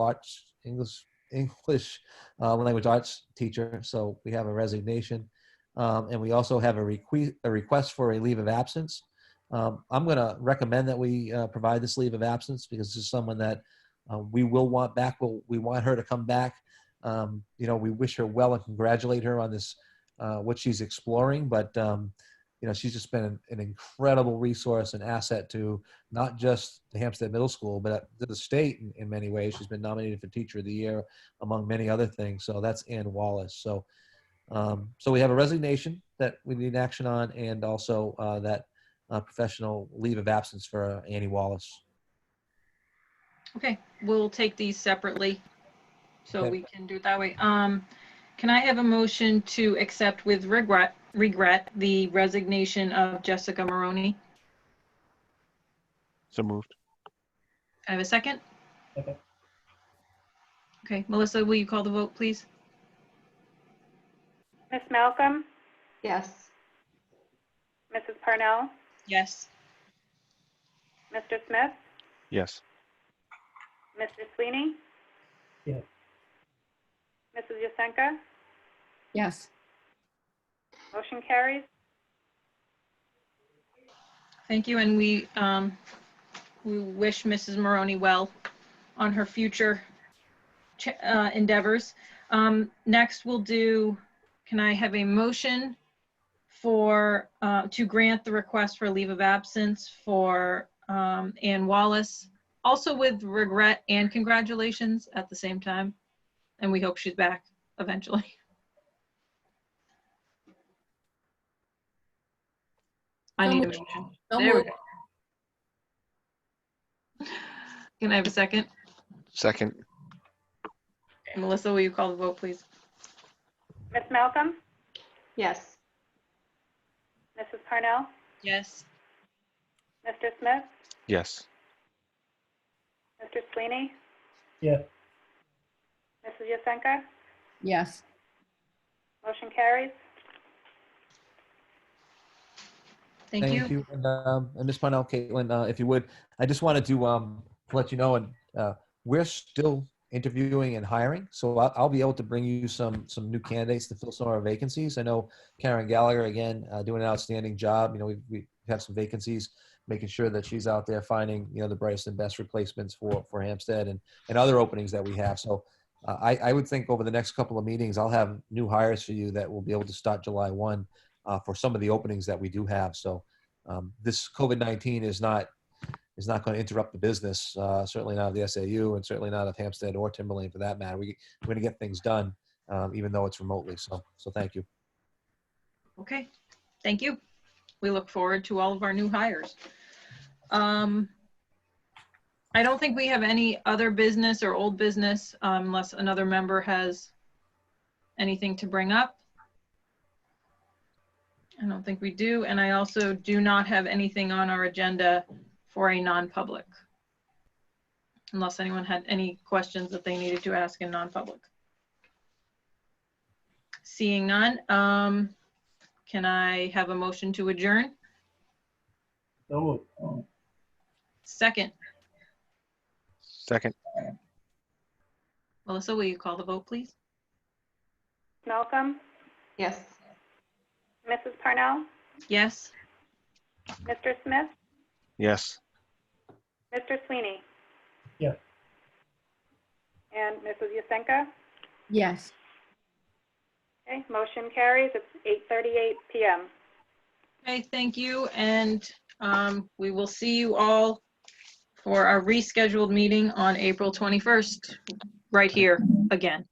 language arts teacher, so we have a resignation. And we also have a request for a leave of absence. I'm going to recommend that we provide this leave of absence because this is someone that we will want back. We want her to come back. We wish her well and congratulate her on this, what she's exploring. But, she's just been an incredible resource and asset to not just the Hampstead Middle School, but to the state in many ways. She's been nominated for Teacher of the Year, among many other things. So that's Ann Wallace. So we have a resignation that we need action on, and also that professional leave of absence for Annie Wallace. Okay, we'll take these separately, so Okay. we can do it that way. Can I have a motion to accept with regret the resignation of Jessica Maroney? So moved. I have a second? Okay. Okay, Melissa, will you call the vote, please? Ms. Malcolm, Yes. Mrs. Parnell, Yes. Mr. Smith, Yes. Mr. Sweeney, Yes. Mrs. Yasenka, Yes. motion carries. Thank you, and we wish Mrs. Maroney well on her future endeavors. Next, we'll do, can I have a motion for, to grant the request for leave of absence for Ann Wallace, also with regret and congratulations at the same time, and we hope she's back eventually. I need a motion. So There we moved. go. Can I have a second? Second. Okay, Melissa, will you call the vote, please? Ms. Malcolm, Yes. Mrs. Parnell, Yes. Mr. Smith, Yes. Mr. Sweeney, Yes. Mrs. Yasenka, Yes. motion carries. Thank you. And Ms. Parnell, Caitlin, if you would, I just wanted to let you know, and we're still interviewing and hiring, so I'll be able to bring you some new candidates to fill some of our vacancies. I know Karen Gallagher, again, doing an outstanding job. We have some vacancies, making sure that she's out there finding the brightest and best replacements for Hampstead and other openings that we have. So I would think over the next couple of meetings, I'll have new hires for you that will be able to start July 1 for some of the openings that we do have. So this COVID-19 is not going to interrupt the business, certainly not of the SAU, and certainly not of Hampstead or Timberlane for that matter. We're going to get things done, even though it's remotely. So thank you. Okay, thank you. We look forward to all of our new hires. I don't think we have any other business or old business unless another member has anything to bring up. I don't think we do. And I also do not have anything on our agenda for a non-public, unless anyone had any questions that they needed to ask in non-public. Seeing none, can I have a motion to adjourn? So moved. Second. Second. Melissa, will you call the vote, please? Malcolm, Yes. Mrs. Parnell, Yes. Mr. Smith, Yes. Mr. Sweeney, Yes. and Mrs. Yusenka. Yes. Okay, motion carries. It's 8:38 p.m. Okay, thank you. And we will see you all for our rescheduled meeting on April 21st, right here again.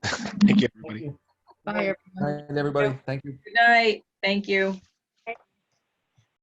Thank you, everybody. Thank you. Bye, everyone. Good night, everybody. Thank you. Good night. Thank you.